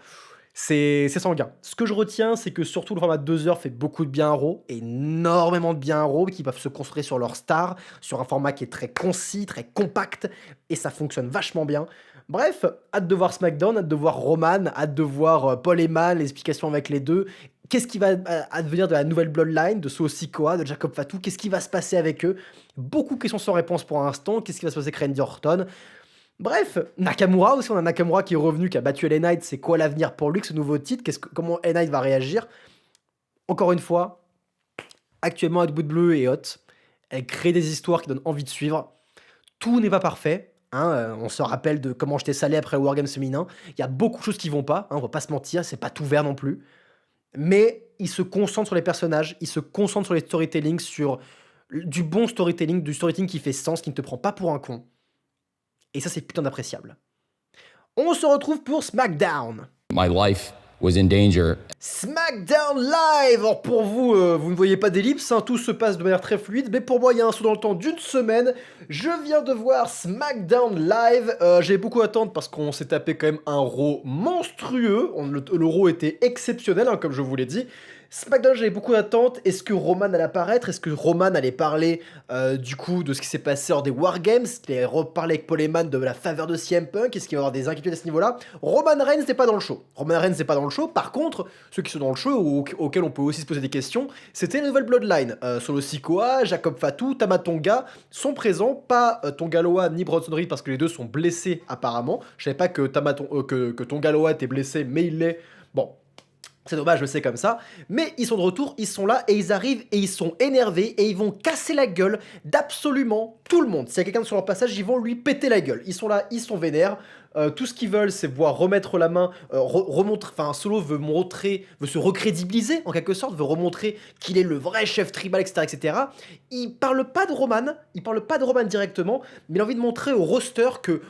C'est sanguin. Ce que je retiens, c'est que surtout le format de 2 heures fait beaucoup de bien à Raw, énormément de bien à Raw, qui peuvent se construire sur leur star, sur un format qui est très concis, très compact, et ça fonctionne vachement bien. Bref, hâte de voir SmackDown, hâte de voir Roman, hâte de voir Paul Heyman, l'explication avec les deux. Qu'est-ce qui va advenir de la nouvelle Bloodline, de Solo Sikoa, de Jacob Fatu? Qu'est-ce qui va se passer avec eux? Beaucoup de questions sans réponse pour l'instant. Qu'est-ce qui va se passer avec Randy Orton? Bref, Nakamura aussi, on a Nakamura qui est revenu, qui a battu LA Knight. C'est quoi l'avenir pour lui, que ce nouveau titre? Comment LA Knight va réagir? Encore une fois, actuellement, Ed Wood Bleu est hot. Elle crée des histoires qui donnent envie de suivre. Tout n'est pas parfait. Hein, on se rappelle de comment j'étais salé après le Wargames féminin. Il y a beaucoup de choses qui vont pas. Hein, on va pas se mentir, c'est pas tout vert non plus. Mais il se concentre sur les personnages, il se concentre sur les storytelling, sur du bon storytelling, du storytelling qui fait sens, qui ne te prend pas pour un con. Et ça, c'est putain d'appréciable. On se retrouve pour SmackDown. My life was in danger. SmackDown Live. Alors pour vous, vous ne voyez pas d'ellipse, hein, tout se passe de manière très fluide, mais pour moi, il y a un saut dans le temps d'une semaine. Je viens de voir SmackDown Live. J'ai beaucoup à attendre parce qu'on s'est tapé quand même un Raw monstrueux. Le Raw était exceptionnel, hein, comme je vous l'ai dit. SmackDown, j'avais beaucoup d'attentes. Est-ce que Roman allait apparaître? Est-ce que Roman allait parler du coup de ce qui s'est passé lors des Wargames? Il allait reparler avec Paul Heyman de la faveur de CM Punk? Est-ce qu'il va y avoir des inquiétudes à ce niveau-là? Roman Reigns n'est pas dans le show. Roman Reigns n'est pas dans le show. Par contre, ceux qui sont dans le show, auxquels on peut aussi se poser des questions, c'était la nouvelle Bloodline. Solo Sikoa, Jacob Fatu, Tama Tonga sont présents. Pas Tonga Loa ni Bronson Reed parce que les deux sont blessés apparemment. Je savais pas que Tonga Loa était blessé, mais il l'est. Bon, c'est dommage, je sais comme ça. Mais ils sont de retour, ils sont là et ils arrivent et ils sont énervés et ils vont casser la gueule d'absolument tout le monde. S'il y a quelqu'un sur leur passage, ils vont lui péter la gueule. Ils sont là, ils sont vénères. Tout ce qu'ils veulent, c'est voir remettre la main, remontrer. Enfin, Solo veut se recrédibiliser en quelque sorte, veut remontrer qu'il est le vrai chef tribal, etc., etc. Il parle pas de Roman directement, mais il a envie de montrer au roster que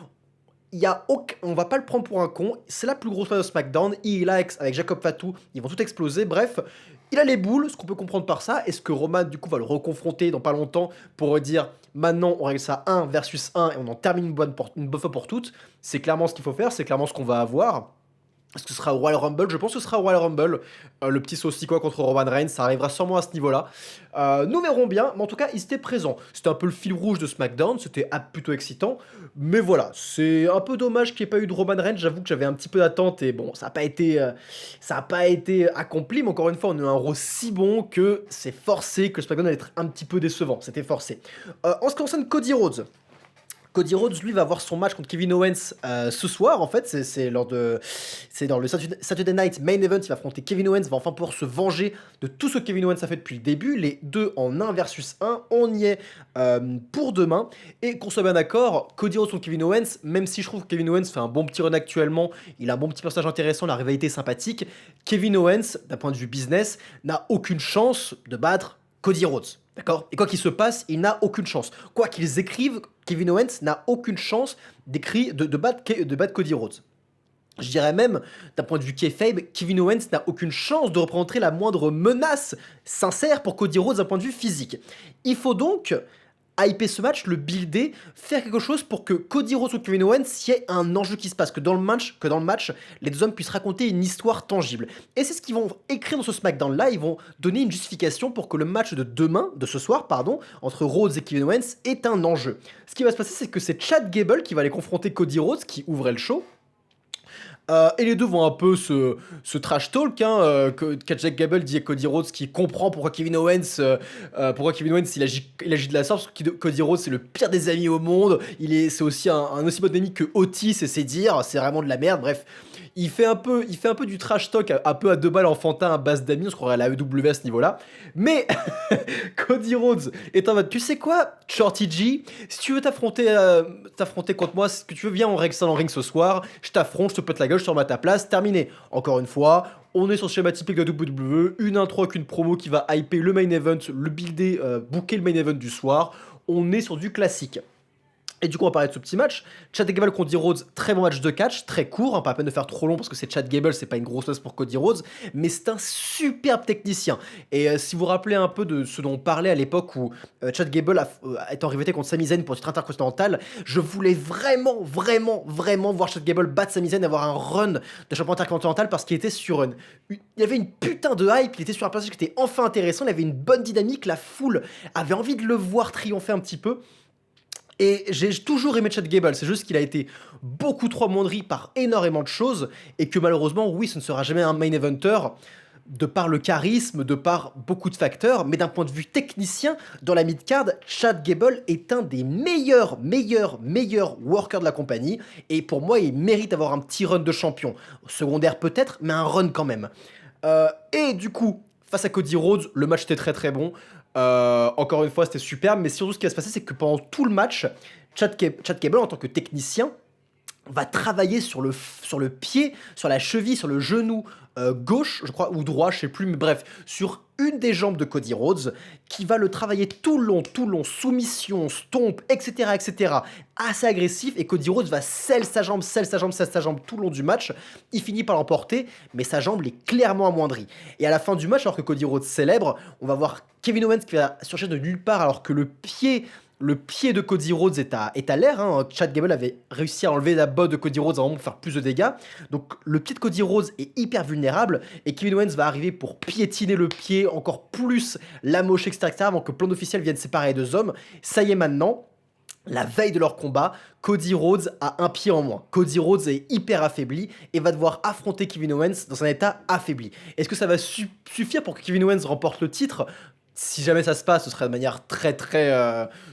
on va pas le prendre pour un con, c'est la plus grosse phase de SmackDown, il a avec Jacob Fatu, ils vont tout exploser, bref, il a les boules, ce qu'on peut comprendre par ça. Est-ce que Roman du coup va le reconfronter dans pas longtemps pour dire maintenant on règle ça 1 versus 1 et on en termine une bonne fois pour toutes? C'est clairement ce qu'il faut faire, c'est clairement ce qu'on va avoir. Est-ce que ce sera au Royal Rumble? Je pense que ce sera au Royal Rumble. Le petit Sosiko contre Roman Reigns, ça arrivera sûrement à ce niveau-là. Nous verrons bien, mais en tout cas, ils étaient présents. C'était un peu le fil rouge de SmackDown, c'était plutôt excitant. Mais voilà, c'est un peu dommage qu'il n'y ait pas eu de Roman Reigns. J'avoue que j'avais un petit peu d'attente et bon, ça n'a pas été accompli. Mais encore une fois, on a eu un Raw si bon que c'est forcé que SmackDown allait être un petit peu décevant. C'était forcé. En ce qui concerne Cody Rhodes. Cody Rhodes, lui, va avoir son match contre Kevin Owens ce soir, en fait. C'est dans le Saturday Night Main Event. Il va affronter Kevin Owens, va enfin pouvoir se venger de tout ce que Kevin Owens a fait depuis le début. Les deux en 1 versus 1, on y est pour demain. Et qu'on soit bien d'accord, Cody Rhodes contre Kevin Owens, même si je trouve que Kevin Owens fait un bon petit run actuellement, il a un bon petit personnage intéressant, la rivalité est sympathique, Kevin Owens, d'un point de vue business, n'a aucune chance de battre Cody Rhodes. D'accord? Et quoi qu'il se passe, il n'a aucune chance. Quoi qu'ils écrivent, Kevin Owens n'a aucune chance de battre Cody Rhodes. Je dirais même, d'un point de vue kayfabe, Kevin Owens n'a aucune chance de représenter la moindre menace sincère pour Cody Rhodes d'un point de vue physique. Il faut donc hyper ce match, le builder, faire quelque chose pour que Cody Rhodes ou Kevin Owens, il y ait un enjeu qui se passe, que dans le match, les deux hommes puissent raconter une histoire tangible. Et c'est ce qu'ils vont écrire dans ce SmackDown-là, ils vont donner une justification pour que le match de ce soir, entre Rhodes et Kevin Owens, ait un enjeu. Ce qui va se passer, c'est que c'est Chad Gable qui va aller confronter Cody Rhodes, qui ouvrait le show. Et les deux vont un peu se trash talk, que Jack Gable dit à Cody Rhodes qui comprend pourquoi Kevin Owens il agit de la sorte, parce que Cody Rhodes c'est le pire des amis au monde, c'est aussi un aussi bon ami que Otis, et c'est dire, c'est vraiment de la merde, bref. Il fait un peu du trash talk, un peu à deux balles enfantin à base d'amis, on se croirait à la AEW à ce niveau-là. Mais Cody Rhodes est en mode, tu sais quoi, Shorty G, si tu veux t'affronter contre moi, si tu veux, viens, on règle ça dans le ring ce soir, je t'affronte, je te pète la gueule, je te remets à ta place, terminé. Encore une fois, on est sur ce schéma typique de la WWE, une intro avec une promo qui va hyper le main event, le builder, booker le main event du soir, on est sur du classique. Et du coup, on va parler de ce petit match. Chad Gable contre Cody Rhodes, très bon match de catch, très court, pas à peine de faire trop long parce que c'est Chad Gable, c'est pas une grosse pour Cody Rhodes, mais c'est un superbe technicien. Et si vous vous rappelez un peu de ce dont on parlait à l'époque où Chad Gable étant rivalité contre Sami Zayn pour le titre intercontinental, je voulais vraiment voir Chad Gable battre Sami Zayn et avoir un run de champion intercontinental parce qu'il était sur il y avait une putain de hype, il était sur un personnage qui était enfin intéressant, il avait une bonne dynamique, la foule avait envie de le voir triompher un petit peu. Et j'ai toujours aimé Chad Gable, c'est juste qu'il a été beaucoup trop amoindri par énormément de choses, et que malheureusement, oui, ce ne sera jamais un main eventer, de par le charisme, de par beaucoup de facteurs, mais d'un point de vue technicien, dans la mid-card, Chad Gable est un des meilleurs workers de la compagnie, et pour moi, il mérite d'avoir un petit run de champion. Secondaire peut-être, mais un run quand même. Et du coup, face à Cody Rhodes, le match était très bon. Encore une fois, c'était superbe, mais surtout ce qui va se passer, c'est que pendant tout le match, Chad Gable, en tant que technicien, va travailler sur le pied, sur la cheville, sur le genou gauche, je crois, ou droit, je sais plus, mais bref, sur une des jambes de Cody Rhodes, qui va le travailler tout le long, soumission, stomp, etc., assez agressif, et Cody Rhodes va sell sa jambe tout le long du match. Il finit par l'emporter, mais sa jambe l'est clairement amoindrie. Et à la fin du match, alors que Cody Rhodes célèbre, on va voir Kevin Owens qui va surgir de nulle part, alors que le pied de Cody Rhodes est à l'air. Chad Gable avait réussi à enlever la botte de Cody Rhodes avant de faire plus de dégâts. Donc le pied de Cody Rhodes est hyper vulnérable et Kevin Owens va arriver pour piétiner le pied, encore plus l'amocher, etc., avant que plan officiel vienne séparer les deux hommes. Ça y est maintenant. La veille de leur combat, Cody Rhodes a un pied en moins. Cody Rhodes est hyper affaibli et va devoir affronter Kevin Owens dans un état affaibli. Est-ce que ça va suffire pour que Kevin Owens remporte le titre ? Si jamais ça se passe, ce serait de manière très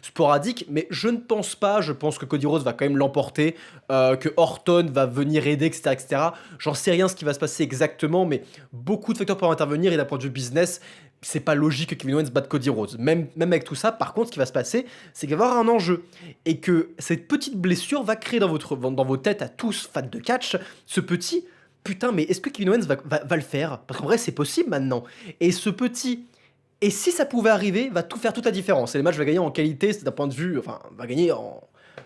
sporadique, mais je ne pense pas. Je pense que Cody Rhodes va quand même l'emporter, que Orton va venir aider, etc. J'en sais rien ce qui va se passer exactement, mais beaucoup de facteurs peuvent intervenir et d'un point de vue business, c'est pas logique que Kevin Owens batte Cody Rhodes. Même avec tout ça, par contre, ce qui va se passer, c'est qu'il va y avoir un enjeu et que cette petite blessure va créer dans vos têtes à tous fans de catch ce petit putain, mais est-ce que Kevin Owens va le faire ? Parce qu'en vrai, c'est possible maintenant. Et ce petit. Et si ça pouvait arriver, va tout faire toute la différence. Et le match va gagner en qualité, c'est d'un point de vue, enfin, va gagner en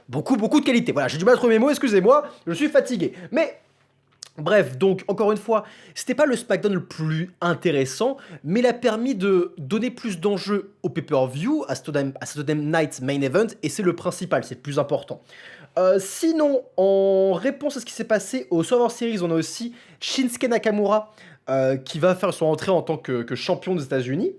beaucoup de qualité. Voilà, j'ai du mal à trouver mes mots, excusez-moi, je suis fatigué. Mais bref, donc encore une fois, c'était pas le SmackDown le plus intéressant, mais il a permis de donner plus d'enjeux au pay-per-view, à Saturday Night Main Event, et c'est le principal, c'est le plus important. Sinon, en réponse à ce qui s'est passé au Survivor Series, on a aussi Shinsuke Nakamura qui va faire son entrée en tant que champion des États-Unis.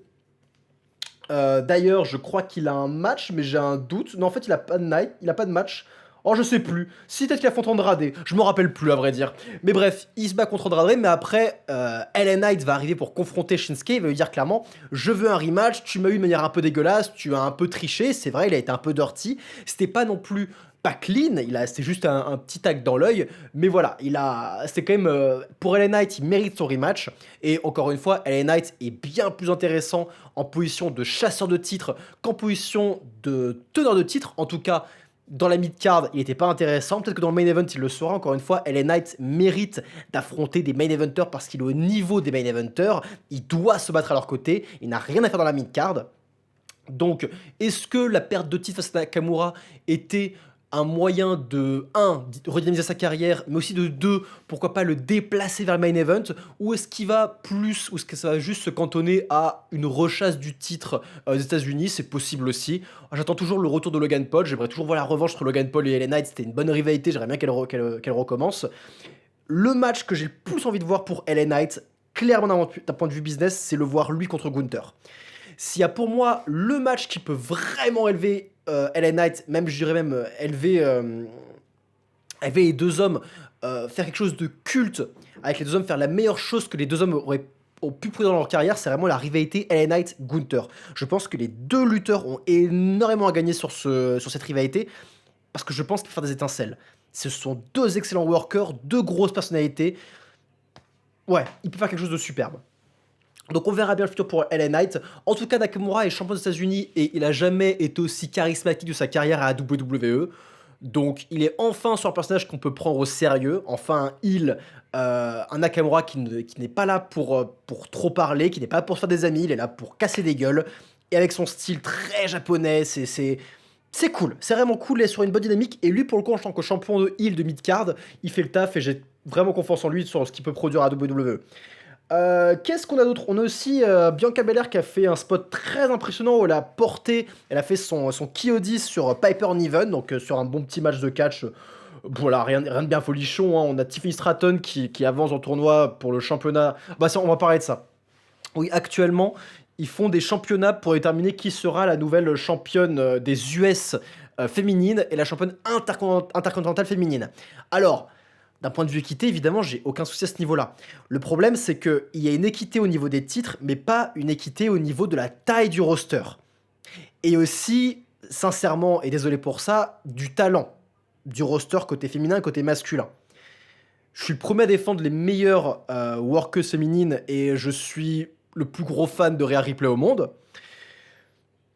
D'ailleurs, je crois qu'il a un match, mais j'ai un doute. Non, en fait, il a pas de match. Oh, je sais plus. Si, peut-être qu'il affronte Andrade. Je me rappelle plus, à vrai dire. Mais bref, il se bat contre Andrade, mais après, LA Knight va arriver pour confronter Shinsuke. Il va lui dire clairement, je veux un rematch, tu m'as eu de manière un peu dégueulasse, tu as un peu triché. C'est vrai, il a été un peu dirty. C'était pas non plus pas clean, c'était juste un petit tac dans l'œil, mais voilà, c'est quand même, pour LA Knight, il mérite son rematch, et encore une fois, LA Knight est bien plus intéressant en position de chasseur de titre qu'en position de teneur de titre, en tout cas, dans la mid-card, il n'était pas intéressant, peut-être que dans le main event, il le sera, encore une fois, LA Knight mérite d'affronter des main eventers parce qu'il est au niveau des main eventers, il doit se battre à leur côté, il n'a rien à faire dans la mid-card. Donc, est-ce que la perte de titre face à Nakamura était un moyen de, redynamiser sa carrière, mais aussi de deux, pourquoi pas le déplacer vers le main event, ou est-ce qu'il va plus, ou est-ce que ça va juste se cantonner à une rechasse du titre des États-Unis? C'est possible aussi. J'attends toujours le retour de Logan Paul, j'aimerais toujours voir la revanche entre Logan Paul et LA Knight, c'était une bonne rivalité, j'aimerais bien qu'elle recommence. Le match que j'ai le plus envie de voir pour LA Knight, clairement d'un point de vue business, c'est le voir lui contre Gunther. S'il y a pour moi le match qui peut vraiment élever LA Knight, même je dirais même élever les deux hommes, faire quelque chose de culte, avec les deux hommes faire la meilleure chose que les deux hommes ont pu prouver dans leur carrière, c'est vraiment la rivalité LA Knight-Gunther. Je pense que les deux lutteurs ont énormément à gagner sur cette rivalité, parce que je pense qu'il peut faire des étincelles. Ce sont deux excellents workers, deux grosses personnalités. Ouais, il peut faire quelque chose de superbe. Donc on verra bien le futur pour LA Knight. En tout cas, Nakamura est champion des États-Unis et il a jamais été aussi charismatique de sa carrière à la WWE. Donc il est enfin sur un personnage qu'on peut prendre au sérieux. Enfin un Nakamura qui n'est pas là pour trop parler, qui n'est pas là pour se faire des amis, il est là pour casser des gueules. Et avec son style très japonais, c'est cool. C'est vraiment cool, il est sur une bonne dynamique. Et lui, pour le coup, en tant que champion de heel de mid-card, il fait le taf et j'ai vraiment confiance en lui sur ce qu'il peut produire à WWE. Qu'est-ce qu'on a d'autre? On a aussi Bianca Belair qui a fait un spot très impressionnant où elle a fait son KO10 sur Piper Niven, donc sur un bon petit match de catch. Voilà, rien de bien folichon, hein. On a Tiffany Stratton qui avance en tournoi pour le championnat. Bah on va parler de ça. Oui, actuellement, ils font des championnats pour déterminer qui sera la nouvelle championne des US féminine et la championne intercontinentale féminine. Alors, d'un point de vue équité, évidemment, j'ai aucun souci à ce niveau-là. Le problème, c'est qu'il y a une équité au niveau des titres, mais pas une équité au niveau de la taille du roster. Et aussi, sincèrement, et désolé pour ça, du talent du roster côté féminin et côté masculin. Je suis le premier à défendre les meilleures workers féminines et je suis le plus gros fan de Rhea Ripley au monde.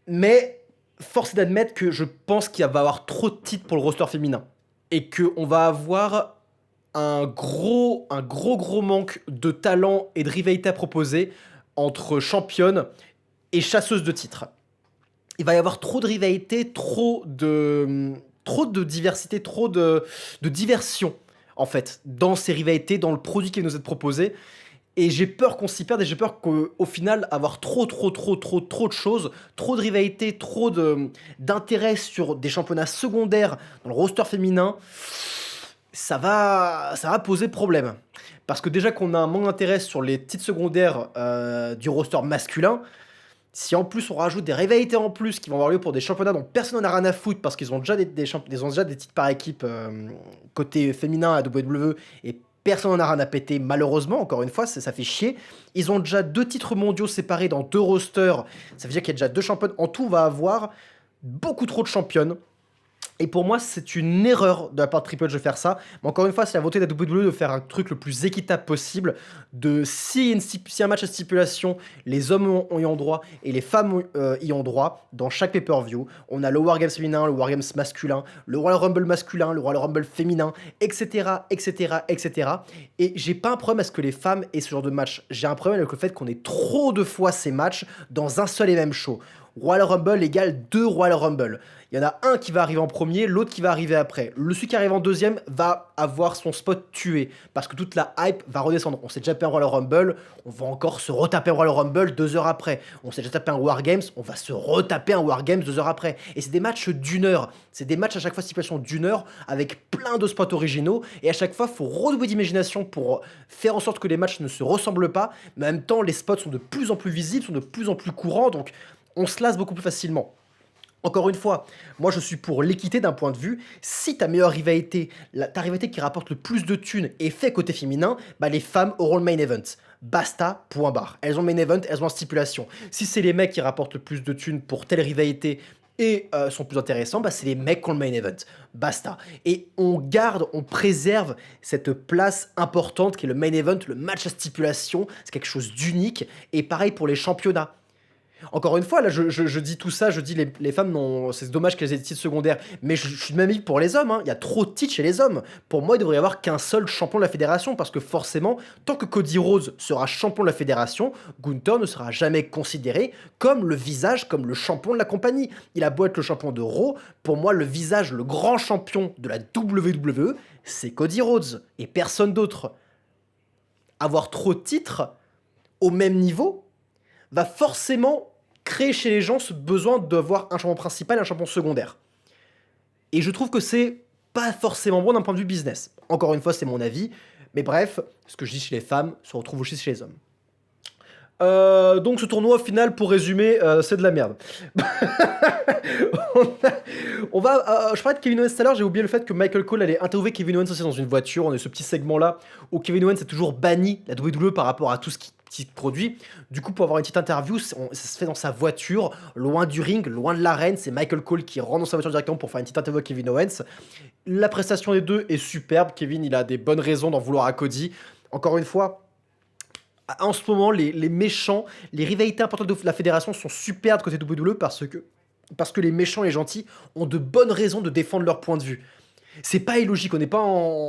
Mais force est d'admettre que je pense qu'il va y avoir trop de titres pour le roster féminin. Et qu'on va avoir un gros manque de talent et de rivalité à proposer entre championnes et chasseuses de titres. Il va y avoir trop de rivalité, trop de diversité, trop de diversion, en fait, dans ces rivalités, dans le produit qui nous est proposé. Et j'ai peur qu'on s'y perde et j'ai peur qu'au final, avoir trop de choses, trop de rivalité, trop d'intérêt sur des championnats secondaires dans le roster féminin, ça va poser problème. Parce que déjà qu'on a un manque d'intérêt sur les titres secondaires du roster masculin, si en plus on rajoute des rivalités en plus qui vont avoir lieu pour des championnats dont personne n'en a rien à foutre parce qu'ils ont déjà ils ont déjà des titres par équipe côté féminin à WWE et personne n'en a rien à péter, malheureusement, encore une fois, ça fait chier. Ils ont déjà 2 titres mondiaux séparés dans 2 rosters, ça veut dire qu'il y a déjà 2 championnes. En tout, on va avoir beaucoup trop de championnes. Et pour moi, c'est une erreur de la part de Triple H de faire ça. Mais encore une fois, c'est la volonté de la WWE de faire un truc le plus équitable possible. Si un match à stipulation, les hommes y ont droit et les femmes y ont droit dans chaque pay-per-view. On a le Wargames féminin, le Wargames masculin, le Royal Rumble masculin, le Royal Rumble féminin, etc., etc., etc. Et j'ai pas un problème à ce que les femmes aient ce genre de match. J'ai un problème avec le fait qu'on ait trop de fois ces matchs dans un seul et même show. Royal Rumble égale 2 Royal Rumble. Il y en a un qui va arriver en premier, l'autre qui va arriver après. Celui qui arrive en deuxième va avoir son spot tué, parce que toute la hype va redescendre. On s'est déjà tapé un Royal Rumble, on va encore se retaper un Royal Rumble 2 heures après. On s'est déjà tapé un Wargames, on va se retaper un Wargames 2 heures après. Et c'est des matchs d'une heure. C'est des matchs à chaque fois situation d'une heure, avec plein de spots originaux. Et à chaque fois, il faut redoubler d'imagination pour faire en sorte que les matchs ne se ressemblent pas. Mais en même temps, les spots sont de plus en plus visibles, sont de plus en plus courants, donc on se lasse beaucoup plus facilement. Encore une fois, moi je suis pour l'équité d'un point de vue. Si ta meilleure rivalité, ta rivalité qui rapporte le plus de thunes est faite côté féminin, bah les femmes auront le main event. Basta, point barre. Elles ont le main event, elles ont la stipulation. Si c'est les mecs qui rapportent le plus de thunes pour telle rivalité et sont plus intéressants, bah c'est les mecs qui ont le main event. Basta. Et on préserve cette place importante qui est le main event, le match à stipulation. C'est quelque chose d'unique. Et pareil pour les championnats. Encore une fois, là, je dis tout ça, je dis les femmes, non, c'est dommage qu'elles aient des titres secondaires, mais je suis de même avis pour les hommes, hein. Il y a trop de titres chez les hommes. Pour moi, il devrait y avoir qu'un seul champion de la fédération, parce que forcément, tant que Cody Rhodes sera champion de la fédération, Gunther ne sera jamais considéré comme le visage, comme le champion de la compagnie. Il a beau être le champion de Raw, pour moi, le visage, le grand champion de la WWE, c'est Cody Rhodes, et personne d'autre. Avoir trop de titres au même niveau va forcément créer chez les gens ce besoin d'avoir un champion principal et un champion secondaire. Et je trouve que c'est pas forcément bon d'un point de vue business. Encore une fois, c'est mon avis. Mais bref, ce que je dis chez les femmes se retrouve aussi chez les hommes. Donc ce tournoi au final, pour résumer, c'est de la merde. on, a- je parlais de Kevin Owens tout à l'heure, j'ai oublié le fait que Michael Cole allait interviewer Kevin Owens aussi dans une voiture. On a eu ce petit segment là où Kevin Owens a toujours banni la WWE par rapport à tout ce qui produit. Du coup, pour avoir une petite interview, ça se fait dans sa voiture, loin du ring, loin de l'arène. C'est Michael Cole qui rentre dans sa voiture directement pour faire une petite interview à Kevin Owens. La prestation des deux est superbe. Kevin, il a des bonnes raisons d'en vouloir à Cody. Encore une fois, en ce moment, les méchants, les rivalités importantes de la fédération sont superbes côté WWE parce que les méchants et les gentils ont de bonnes raisons de défendre leur point de vue. C'est pas illogique,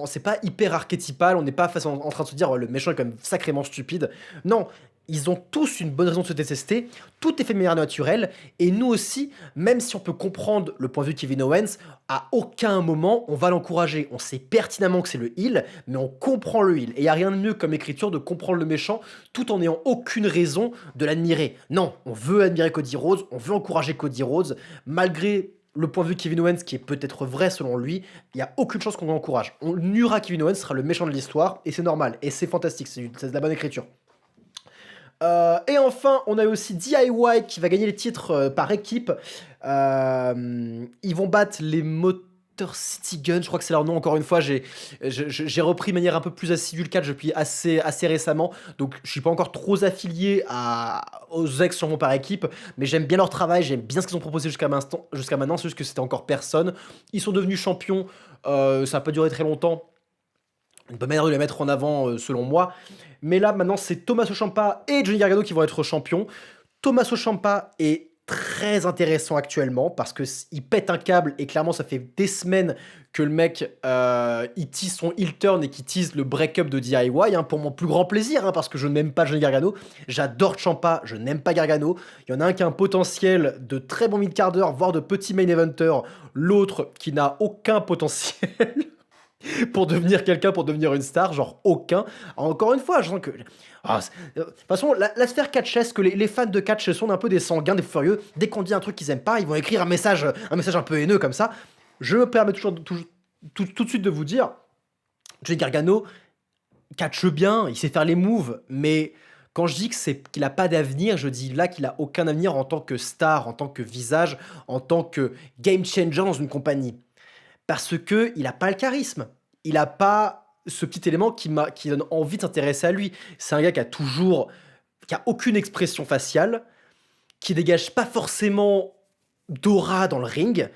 c'est pas hyper archétypal, on n'est pas en train de se dire le méchant est quand même sacrément stupide. Non, ils ont tous une bonne raison de se détester, tout est fait de manière naturelle, et nous aussi, même si on peut comprendre le point de vue de Kevin Owens, à aucun moment on va l'encourager. On sait pertinemment que c'est le heel, mais on comprend le heel. Et il n'y a rien de mieux comme écriture de comprendre le méchant tout en n'ayant aucune raison de l'admirer. Non, on veut admirer Cody Rhodes, on veut encourager Cody Rhodes, malgré le point de vue de Kevin Owens, qui est peut-être vrai selon lui, il n'y a aucune chance qu'on l'encourage. On nuira Kevin Owens, sera le méchant de l'histoire, et c'est normal, et c'est fantastique, c'est de la bonne écriture. Et enfin, on a aussi DIY qui va gagner les titres par équipe. Ils vont battre les Motor City Guns, je crois que c'est leur nom. Encore une fois, j'ai repris de manière un peu plus assidue le catch depuis assez récemment. Donc, je suis pas encore trop affilié aux ex-champions par équipe. Mais j'aime bien leur travail, j'aime bien ce qu'ils ont proposé jusqu'à maintenant. C'est juste que c'était encore personne. Ils sont devenus champions. Ça n'a pas duré très longtemps. Une bonne manière de les mettre en avant, selon moi. Mais là, maintenant, c'est Tommaso Ciampa et Johnny Gargano qui vont être champions. Tommaso Ciampa est très intéressant actuellement parce que il pète un câble et clairement, ça fait des semaines que le mec, il tease son heel turn et qu'il tease le break-up de DIY, hein, pour mon plus grand plaisir, hein, parce que je n'aime pas Johnny Gargano. J'adore Ciampa, je n'aime pas Gargano. Il y en a un qui a un potentiel de très bon mid-carder, voire de petit main eventer. L'autre qui n'a aucun potentiel. Pour devenir quelqu'un, pour devenir une star, genre aucun. Alors, encore une fois, je sens que... de toute façon, la sphère catchesque, que les fans de catch sont un peu des sanguins, des furieux. Dès qu'on dit un truc qu'ils aiment pas, ils vont écrire un message un peu haineux comme ça. Je me permets tout de suite de vous dire, Johnny Gargano catche bien, il sait faire les moves, mais quand je dis qu'il a pas d'avenir, je dis là qu'il a aucun avenir en tant que star, en tant que visage, en tant que game changer dans une compagnie. Parce que il a pas le charisme. Il a pas ce petit élément qui donne envie de s'intéresser à lui. C'est un gars qui a aucune expression faciale, qui dégage pas forcément d'aura dans le ring.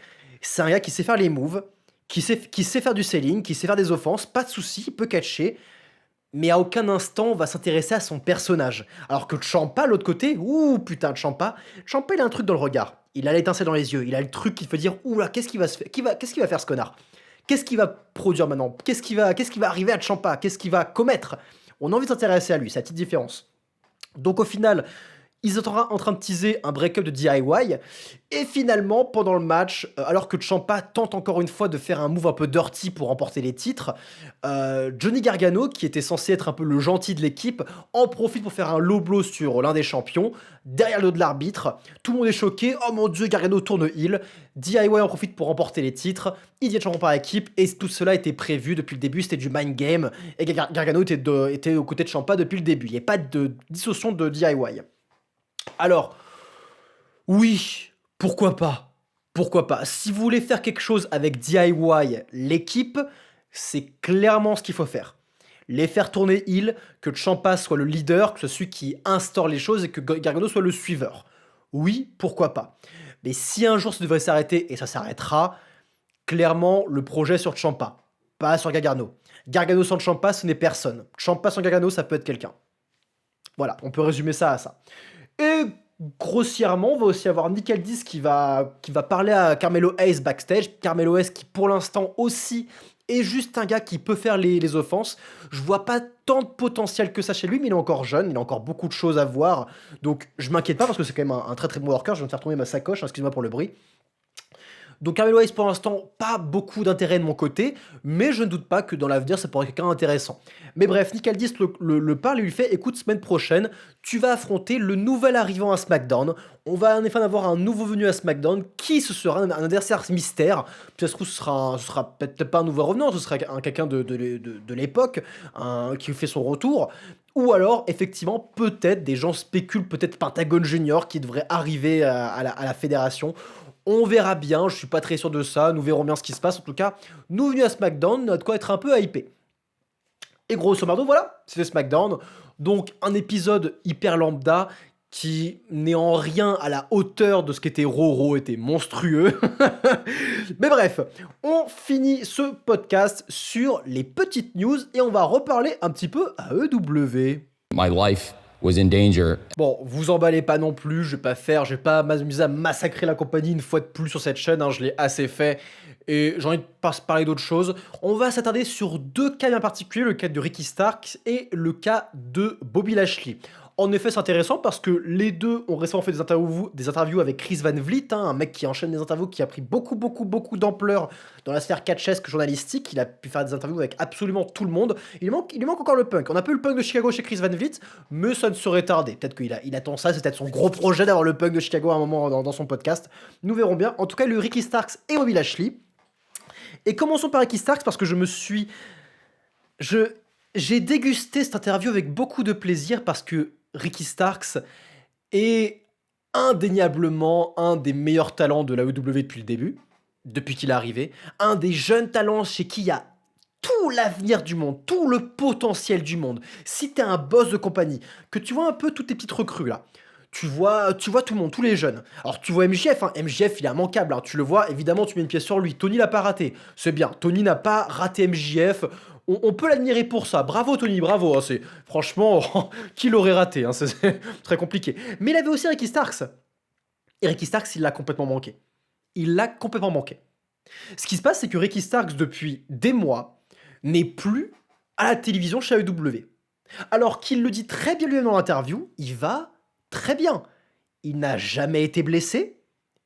C'est un gars qui sait faire les moves, qui sait faire du selling, qui sait faire des offenses, pas de souci, il peut catcher, mais à aucun instant on va s'intéresser à son personnage. Alors que Ciampa, l'autre côté, ouh putain de Ciampa, il a un truc dans le regard. Il a l'étincelle dans les yeux, il a le truc qui fait dire ouh là, qu'est-ce qu'il va se faire, qu'est-ce qu'il va faire ce connard? Qu'est-ce qu'il va produire maintenant? Qu'est-ce qui va arriver à Ciampa? Qu'est-ce qu'il va commettre? On a envie de s'intéresser à lui, c'est la petite différence. Donc au final, ils sont en train de teaser un break-up de DIY. Et finalement, pendant le match, alors que Ciampa tente encore une fois de faire un move un peu dirty pour remporter les titres, Johnny Gargano, qui était censé être un peu le gentil de l'équipe, en profite pour faire un low blow sur l'un des champions, derrière le dos de l'arbitre. Tout le monde est choqué. Oh mon dieu, Gargano tourne heel. DIY en profite pour remporter les titres. Il devient champion par équipe. Et tout cela était prévu depuis le début. C'était du mind game. Et Gargano était aux côtés de Ciampa depuis le début. Il n'y a pas de dissociation de DIY. Alors, oui, pourquoi pas? Pourquoi pas? Si vous voulez faire quelque chose avec DIY, l'équipe, c'est clairement ce qu'il faut faire. Les faire tourner heel, que Ciampa soit le leader, que ce soit celui qui instaure les choses et que Gargano soit le suiveur. Oui, pourquoi pas? Mais si un jour ça devrait s'arrêter, et ça s'arrêtera, clairement, le projet sur Ciampa, pas sur Gargano. Gargano sans Ciampa, ce n'est personne. Ciampa sans Gargano, ça peut être quelqu'un. Voilà, on peut résumer ça à ça. Et grossièrement, on va aussi avoir Nick Aldis qui va parler à Carmelo Hayes backstage. Carmelo Hayes qui, pour l'instant aussi, est juste un gars qui peut faire les offenses. Je vois pas tant de potentiel que ça chez lui, mais il est encore jeune, il a encore beaucoup de choses à voir. Donc je m'inquiète pas parce que c'est quand même un très très bon worker. Je viens de faire tomber ma sacoche, hein, excuse-moi pour le bruit. Donc Carmelo Hayes pour l'instant, pas beaucoup d'intérêt de mon côté, mais je ne doute pas que dans l'avenir ça pourrait être quelqu'un d'intéressant. Mais bref, Nick Aldis le parle et lui fait écoute, semaine prochaine, tu vas affronter le nouvel arrivant à SmackDown. On va en effet avoir un nouveau venu à SmackDown. Qui ce sera? Un adversaire mystère. Puis ça se trouve, ce sera peut-être pas un nouveau revenant, ce sera quelqu'un de l'époque qui fait son retour. Ou alors, effectivement, peut-être des gens spéculent, peut-être Pentagon Junior qui devrait arriver à la fédération. On verra bien, je suis pas très sûr de ça, nous verrons bien ce qui se passe. En tout cas, nous venus à SmackDown, on a de quoi être un peu hypé. Et grosso modo, voilà, c'était SmackDown. Donc un épisode hyper lambda qui n'est en rien à la hauteur de ce qu'était Raw. Raw était monstrueux. Mais bref, on finit ce podcast sur les petites news et on va reparler un petit peu à EW. My life was in danger. Bon, vous emballez pas non plus, je vais pas m'amuser à massacrer la compagnie une fois de plus sur cette chaîne, hein, je l'ai assez fait, et j'ai envie de parler d'autre chose. On va s'attarder sur deux cas bien particuliers, le cas de Ricky Starks et le cas de Bobby Lashley. En effet, c'est intéressant parce que les deux ont récemment fait des interviews avec Chris Van Vliet, hein, un mec qui enchaîne des interviews, qui a pris beaucoup d'ampleur dans la sphère catchesque journalistique. Il a pu faire des interviews avec absolument tout le monde. Il lui manque encore le punk. On a peu le punk de Chicago chez Chris Van Vliet, mais ça ne saurait tarder. Peut-être qu'il attend ça, c'est peut-être son gros projet d'avoir le punk de Chicago à un moment dans son podcast. Nous verrons bien. En tout cas, le Ricky Starks et Bobby Lashley. Et commençons par Ricky Starks parce que j'ai dégusté cette interview avec beaucoup de plaisir parce que Ricky Starks est indéniablement un des meilleurs talents de la WWE depuis le début, depuis qu'il est arrivé. Un des jeunes talents chez qui il y a tout l'avenir du monde, tout le potentiel du monde. Si t'es un boss de compagnie, que tu vois un peu toutes tes petites recrues là, tu vois tout le monde, tous les jeunes. Alors tu vois MJF, hein. MJF il est immanquable, hein. Tu le vois, évidemment tu mets une pièce sur lui. Tony l'a pas raté, c'est bien. Tony n'a pas raté MJF. On peut l'admirer pour ça. Bravo Tony, bravo. Hein. C'est franchement qui l'aurait raté. Hein. C'est très compliqué. Mais il avait aussi Ricky Starks. Et Ricky Starks, il l'a complètement manqué. Il l'a complètement manqué. Ce qui se passe, c'est que Ricky Starks, depuis des mois, n'est plus à la télévision chez AEW. Alors qu'il le dit très bien lui-même dans l'interview, il va très bien. Il n'a jamais été blessé,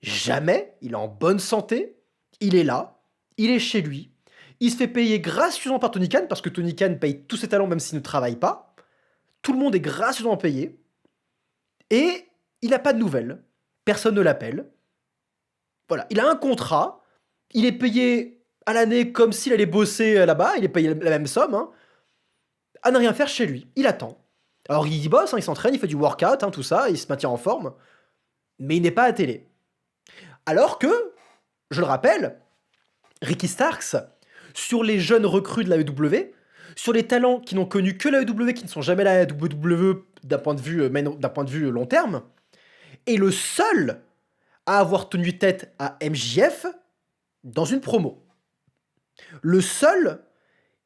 jamais, il est en bonne santé, il est là, il est chez lui, il se fait payer gracieusement par Tony Khan, parce que Tony Khan paye tous ses talents même s'il ne travaille pas, tout le monde est gracieusement payé, et il n'a pas de nouvelles, personne ne l'appelle, voilà, il a un contrat, il est payé à l'année comme s'il allait bosser là-bas, il est payé la même somme, hein, à ne rien faire chez lui, il attend. Alors il bosse, hein, il s'entraîne, il fait du workout, hein, tout ça, il se maintient en forme, mais il n'est pas à télé. Alors que, je le rappelle, Ricky Starks, sur les jeunes recrues de la AEW, sur les talents qui n'ont connu que la AEW, qui ne sont jamais là à la WWE d'un point de vue long terme, est le seul à avoir tenu tête à MJF dans une promo. Le seul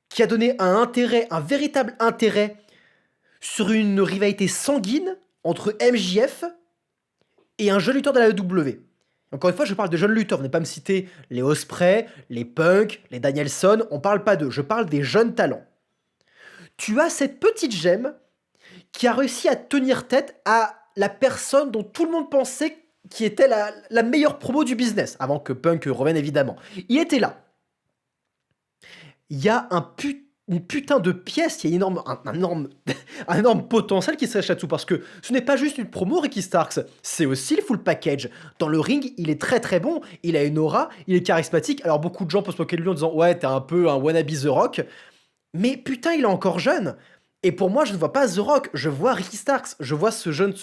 qui a donné un véritable intérêt sur une rivalité sanguine entre MJF et un jeune lutteur de la AEW. Encore une fois, je parle de jeunes lutteurs. Vous n'allez pas me citer les Ospreay, les Punk, les Danielson. On parle pas d'eux. Je parle des jeunes talents. Tu as cette petite gemme qui a réussi à tenir tête à la personne dont tout le monde pensait qui était la meilleure promo du business, avant que Punk revienne évidemment. Il était là. Il y a une putain de pièce, il y a un énorme potentiel qui se cache là-dessous, parce que ce n'est pas juste une promo Ricky Starks, c'est aussi le full package. Dans le ring, il est très très bon, il a une aura, il est charismatique, alors beaucoup de gens peuvent se moquer de lui en disant « Ouais, t'es un peu un wannabe The Rock », mais putain, il est encore jeune. Et pour moi, je ne vois pas The Rock, je vois Ricky Starks, je vois ce jeune...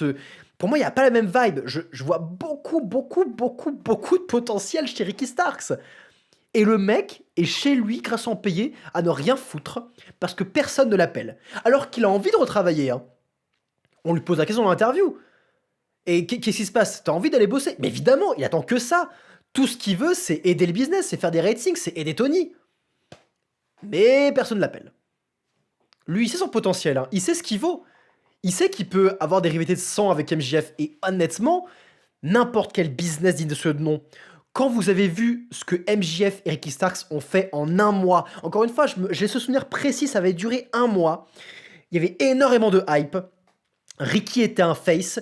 Pour moi, il n'y a pas la même vibe, je vois beaucoup de potentiel chez Ricky Starks. Et le mec est chez lui, grassement payé, à ne rien foutre, parce que personne ne l'appelle. Alors qu'il a envie de retravailler. Hein. On lui pose la question dans l'interview. Et qu'est-ce qui se passe? T'as envie d'aller bosser? Mais évidemment, il attend que ça. Tout ce qu'il veut, c'est aider le business, c'est faire des ratings, c'est aider Tony. Mais personne ne l'appelle. Lui, il sait son potentiel, hein. Il sait ce qu'il vaut. Il sait qu'il peut avoir des rivalités de sang avec MJF et honnêtement, n'importe quel business digne de ce nom. Quand vous avez vu ce que MJF et Ricky Starks ont fait en un mois, encore une fois, j'ai ce souvenir précis, ça avait duré un mois. Il y avait énormément de hype. Ricky était un face,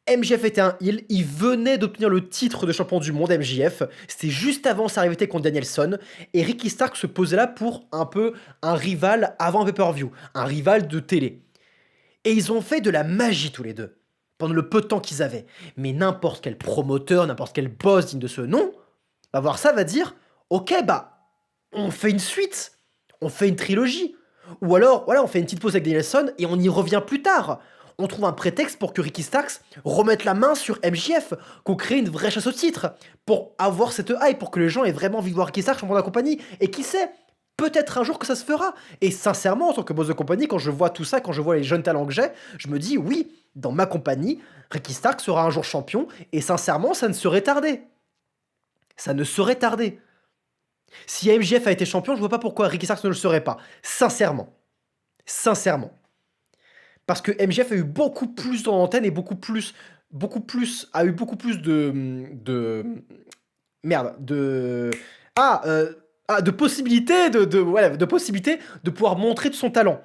MJF était un heel, il venait d'obtenir le titre de champion du monde MJF, c'était juste avant sa rivalité contre Danielson, et Ricky Stark se posait là pour un peu un rival avant un pay-per-view, un rival de télé. Et ils ont fait de la magie tous les deux, pendant le peu de temps qu'ils avaient. Mais n'importe quel promoteur, n'importe quel boss digne de ce nom, va voir ça, va dire, ok bah, on fait une suite, on fait une trilogie, ou alors, voilà, on fait une petite pause avec Danielson et on y revient plus tard. On trouve un prétexte pour que Ricky Starks remette la main sur MJF, qu'on crée une vraie chasse au titre, pour avoir cette hype, pour que les gens aient vraiment envie de voir Ricky Starks champion de la compagnie. Et qui sait, peut-être un jour que ça se fera. Et sincèrement, en tant que boss de compagnie, quand je vois tout ça, quand je vois les jeunes talents que j'ai, je me dis, oui, dans ma compagnie, Ricky Starks sera un jour champion, et sincèrement, ça ne serait tardé. Ça ne serait tardé. Si MJF a été champion, je vois pas pourquoi Ricky Starks ne le serait pas. Sincèrement. Sincèrement. Parce que MJF a eu beaucoup plus dans l'antenne et a eu beaucoup plus merde, de possibilités, voilà, de possibilités de pouvoir montrer de son talent.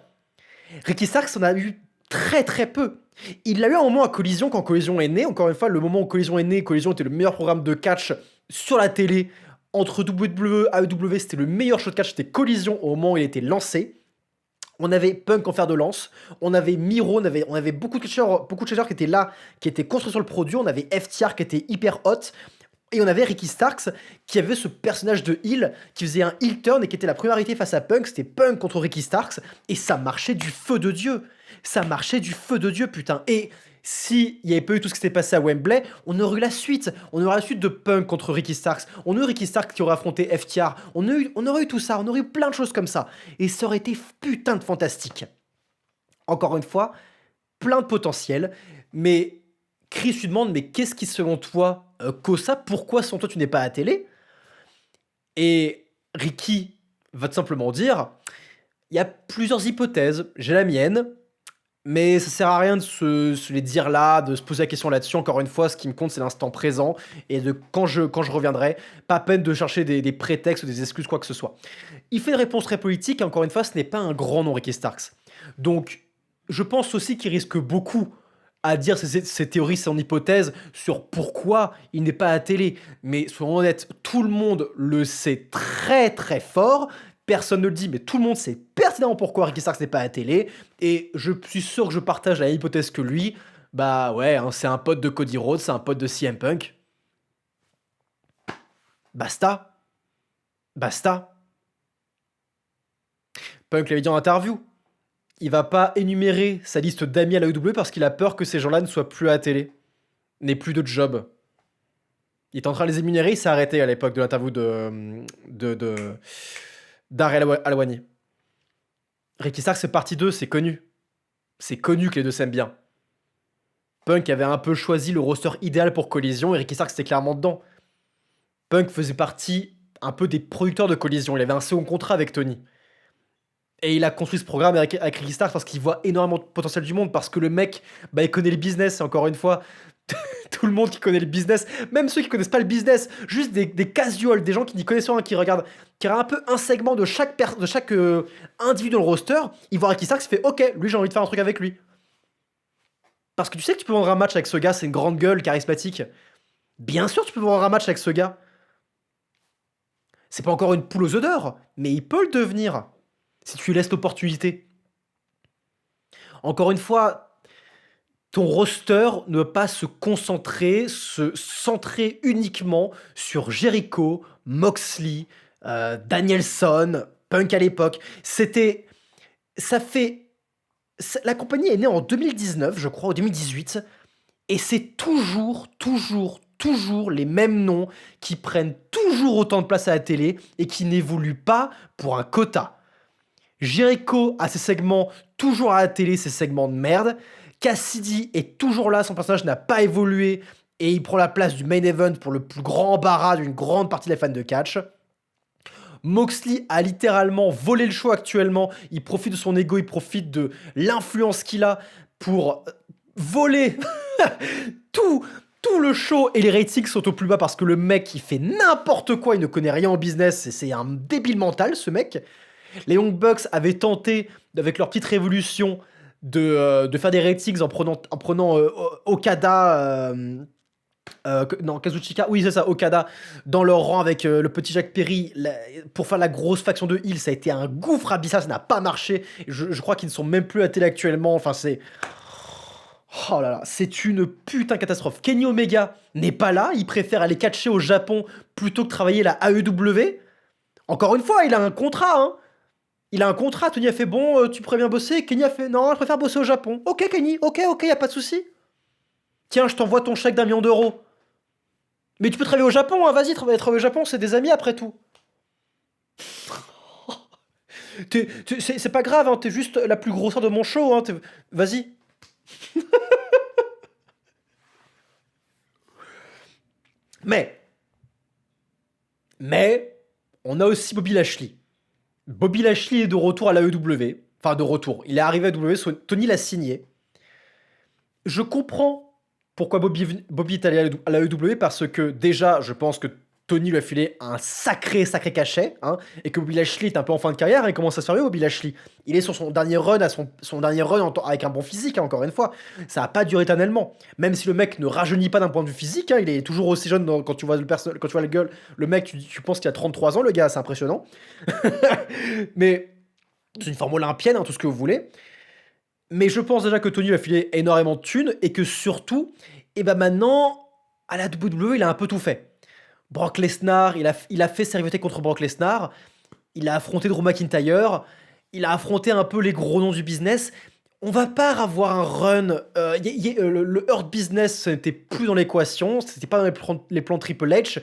Ricky Starks en a eu très très peu. Il l'a eu un moment à Collision, quand Collision est né. Encore une fois, le moment où Collision est né, Collision était le meilleur programme de catch sur la télé. Entre WWE et AEW, c'était le meilleur show de catch, c'était Collision au moment où il était lancé. On avait Punk en fer de lance, on avait Miro, on avait beaucoup de catcheurs qui étaient là, qui étaient construits sur le produit, on avait FTR qui était hyper hot, et on avait Ricky Starks qui avait ce personnage de heel, qui faisait un heel turn et qui était la priorité face à Punk, c'était Punk contre Ricky Starks, et ça marchait du feu de Dieu. Ça marchait du feu de Dieu, putain. Et s'il n'y avait pas eu tout ce qui s'était passé à Wembley, on aurait eu la suite. On aurait la suite de Punk contre Ricky Starks. On aurait eu Ricky Starks qui aurait affronté FTR. On aurait eu tout ça. On aurait eu plein de choses comme ça. Et ça aurait été putain de fantastique. Encore une fois, plein de potentiel. Mais Chris lui demande, mais qu'est-ce qui selon toi cause ça? Pourquoi selon toi tu n'es pas à la télé? Et Ricky va tout simplement dire, il y a plusieurs hypothèses. J'ai la mienne. Mais ça sert à rien de se les dire là, de se poser la question là-dessus. Encore une fois, ce qui me compte, c'est l'instant présent. Et de quand je reviendrai, pas peine de chercher des prétextes ou des excuses, quoi que ce soit. Il fait une réponse très politique, et encore une fois, ce n'est pas un grand nom, Ricky Starks. Donc, je pense aussi qu'il risque beaucoup à dire ses théories, son hypothèse sur pourquoi il n'est pas à la télé. Mais soyons honnêtes, tout le monde le sait très très fort. Personne ne le dit, mais tout le monde sait pertinemment pourquoi Ricky Starks n'est pas à la télé. Et je suis sûr que je partage la même hypothèse que lui. Bah ouais, hein, c'est un pote de Cody Rhodes, c'est un pote de CM Punk. Basta. Basta. Punk l'avait dit en interview. Il va pas énumérer sa liste d'amis à la WWE parce qu'il a peur que ces gens-là ne soient plus à la télé. N'aient plus de job. Il est en train de les énumérer, il s'est arrêté à l'époque de l'interview d'Ariel Alwani. Ricky Starks c'est partie 2, c'est connu. C'est connu que les deux s'aiment bien. Punk avait un peu choisi le roster idéal pour Collision et Ricky Starks était clairement dedans. Punk faisait partie un peu des producteurs de Collision. Il avait un second contrat avec Tony. Et il a construit ce programme avec Ricky Starks parce qu'il voit énormément de potentiel du monde, parce que le mec, bah, il connaît le business, et encore une fois, tout le monde qui connaît le business, même ceux qui connaissent pas le business, juste des casuals, des gens qui n'y connaissent rien, qui regardent un peu un segment de chaque individu dans le roster, ils voient Ricky Starks, il fait ok, lui j'ai envie de faire un truc avec lui. Parce que tu sais que tu peux vendre un match avec ce gars, c'est une grande gueule, charismatique. Bien sûr tu peux vendre un match avec ce gars. C'est pas encore une poule aux œufs d'or, mais il peut le devenir. Si tu lui laisses l'opportunité. Encore une fois, ton roster ne doit pas se centrer uniquement sur Jericho, Moxley, Danielson, Punk à l'époque. La compagnie est née en 2019, je crois, ou 2018, et c'est toujours les mêmes noms qui prennent toujours autant de place à la télé et qui n'évoluent pas pour un quota. Jericho a ses segments toujours à la télé, ses segments de merde. Cassidy est toujours là, son personnage n'a pas évolué et il prend la place du main event pour le plus grand embarras d'une grande partie des fans de catch. Moxley a littéralement volé le show actuellement, il profite de son ego, il profite de l'influence qu'il a pour voler tout, tout le show et les ratings sont au plus bas parce que le mec il fait n'importe quoi, il ne connaît rien en business et c'est un débile mental ce mec. Les Young Bucks avaient tenté, avec leur petite révolution, de faire des ratings en prenant Okada, non, Kazuchika, oui c'est ça, Okada, dans leur rang avec le petit Jacques Perry, pour faire la grosse faction de Hill, ça a été un gouffre abyssal, ça n'a pas marché, je crois qu'ils ne sont même plus à télé actuellement, enfin c'est... Oh là là, c'est une putain de catastrophe. Kenny Omega n'est pas là, il préfère aller catcher au Japon plutôt que travailler la AEW. Encore une fois, il a un contrat, hein. Il a un contrat, Tony a fait bon, tu pourrais bien bosser. Kenny a fait non, je préfère bosser au Japon. Ok, Kenny, ok, y a pas de souci. Tiens, je t'envoie ton chèque d'1 million d'euros. Mais tu peux travailler au Japon, hein, vas-y, travailler au Japon, c'est des amis après tout. C'est pas grave, hein, t'es juste la plus grosse de mon show, hein, vas-y. Mais, on a aussi Bobby Lashley. Bobby Lashley est de retour à l'AEW. Enfin, de retour. Il est arrivé à l'AEW, Tony l'a signé. Je comprends pourquoi Bobby est allé à l'AEW parce que déjà, je pense que Tony lui a filé un sacré cachet, hein, et que Bobby Lashley est un peu en fin de carrière, et il commence à se faire vieux, Bobby Lashley. Il est sur son dernier run, son dernier run avec un bon physique, hein, encore une fois. Ça n'a pas duré éternellement. Même si le mec ne rajeunit pas d'un point de vue physique, hein, il est toujours aussi jeune quand tu vois quand tu vois le gueule. Le mec, tu penses qu'il a 33 ans, le gars, c'est impressionnant. Mais c'est une forme olympienne, hein, tout ce que vous voulez. Mais je pense déjà que Tony lui a filé énormément de thunes, et que surtout, et ben maintenant, à la WWE, il a un peu tout fait. Brock Lesnar, il a fait ses rivalités contre Brock Lesnar, il a affronté Drew McIntyre, il a affronté un peu les gros noms du business. On va pas avoir un run. Le Hurt Business n'était plus dans l'équation, c'était pas dans les plans Triple H.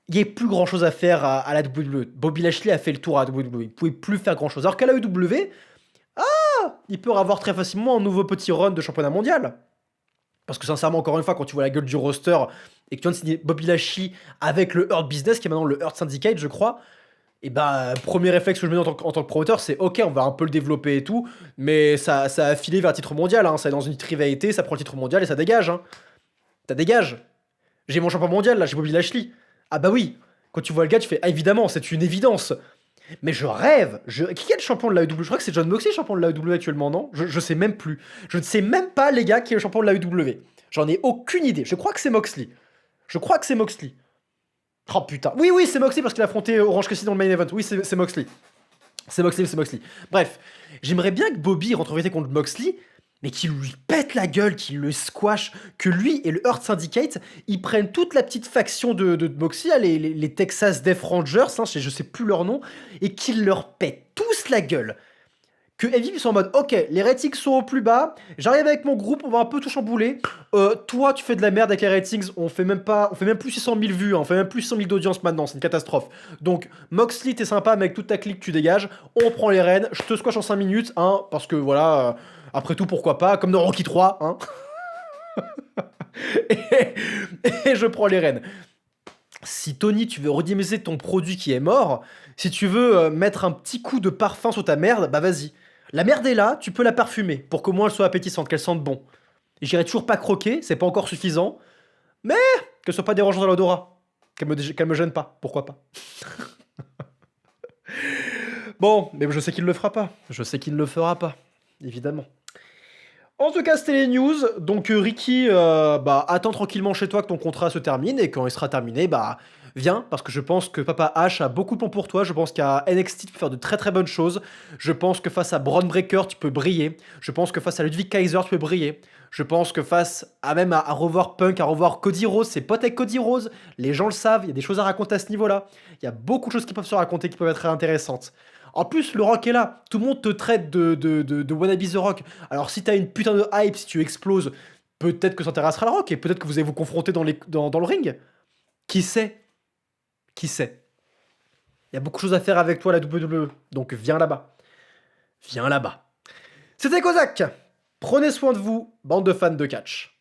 Il n'y a plus grand chose à faire à la WWE. Bobby Lashley a fait le tour à la WWE, il pouvait plus faire grand chose. Alors qu'à la WWE, il peut avoir très facilement un nouveau petit run de championnat mondial. Parce que sincèrement, encore une fois, quand tu vois la gueule du roster et que tu viens de signer Bobby Lashley avec le Hurt Business, qui est maintenant le Hurt Syndicate, je crois, et bah, premier réflexe que je me mets en tant que promoteur, c'est ok, on va un peu le développer et tout, mais ça a filé vers le titre mondial, hein, ça est dans une rivalité, ça prend le titre mondial et ça dégage, hein. Ça dégage. J'ai mon champion mondial là, j'ai Bobby Lashley. Ah bah oui, quand tu vois le gars, tu fais ah évidemment, c'est une évidence. Mais je rêve. Qui est le champion de l'AEW? Je crois que c'est John Moxley, champion de l'AEW actuellement, non? Je sais même plus. Je ne sais même pas, les gars, qui est le champion de l'AEW. J'en ai aucune idée. Je crois que c'est Moxley. Oh putain. Oui, c'est Moxley parce qu'il a affronté Orange Cassidy dans le main event. Oui, c'est Moxley. C'est Moxley. Bref, j'aimerais bien que Bobby rentre en vérité contre Moxley, mais qu'il lui pète la gueule, qu'il le squash, que lui et le Hurt Syndicate, ils prennent toute la petite faction de Moxley, là, les Texas Death Rangers, hein, je sais plus leur nom, et qu'ils leur pètent tous la gueule. Que MVP soit en mode, ok, les ratings sont au plus bas, j'arrive avec mon groupe, on va un peu tout chambouler. Toi, tu fais de la merde avec les ratings, on fait même plus 600 000 vues, hein, on fait même plus 600 000 d'audience maintenant, c'est une catastrophe. Donc, Moxley, t'es sympa, mais avec toute ta clique, tu dégages, on prend les rênes, je te squash en 5 minutes, hein, parce que voilà, après tout, pourquoi pas, comme dans Rocky 3, hein. et je prends les rênes. Si Tony, tu veux redynamiser ton produit qui est mort, si tu veux mettre un petit coup de parfum sur ta merde, bah vas-y. La merde est là, tu peux la parfumer pour qu'au moins elle soit appétissante, qu'elle sente bon. J'irai toujours pas croquer, c'est pas encore suffisant, mais qu'elle soit pas dérangeante à l'odorat. Qu'elle me gêne pas, pourquoi pas. Bon, mais je sais qu'il le fera pas. Je sais qu'il ne le fera pas, évidemment. En tout cas, c'était les news. Donc, Ricky, attends tranquillement chez toi que ton contrat se termine. Et quand il sera terminé, viens. Parce que je pense que Papa H a beaucoup de plans pour toi. Je pense qu'à NXT, tu peux faire de très très bonnes choses. Je pense que face à Braun Breaker, tu peux briller. Je pense que face à Ludwig Kaiser, tu peux briller. Je pense que face à même à revoir Punk, à revoir Cody Rhodes, c'est potes avec Cody Rhodes. Les gens le savent. Il y a des choses à raconter à ce niveau-là. Il y a beaucoup de choses qui peuvent se raconter qui peuvent être très intéressantes. En plus, le Rock est là. Tout le monde te traite de wannabe The Rock. Alors, si t'as une putain de hype, si tu exploses, peut-être que ça intéressera le Rock et peut-être que vous allez vous confronter dans le ring. Qui sait? Il y a beaucoup de choses à faire avec toi, la WWE. Donc, viens là-bas. C'était Kozak. Prenez soin de vous, bande de fans de catch.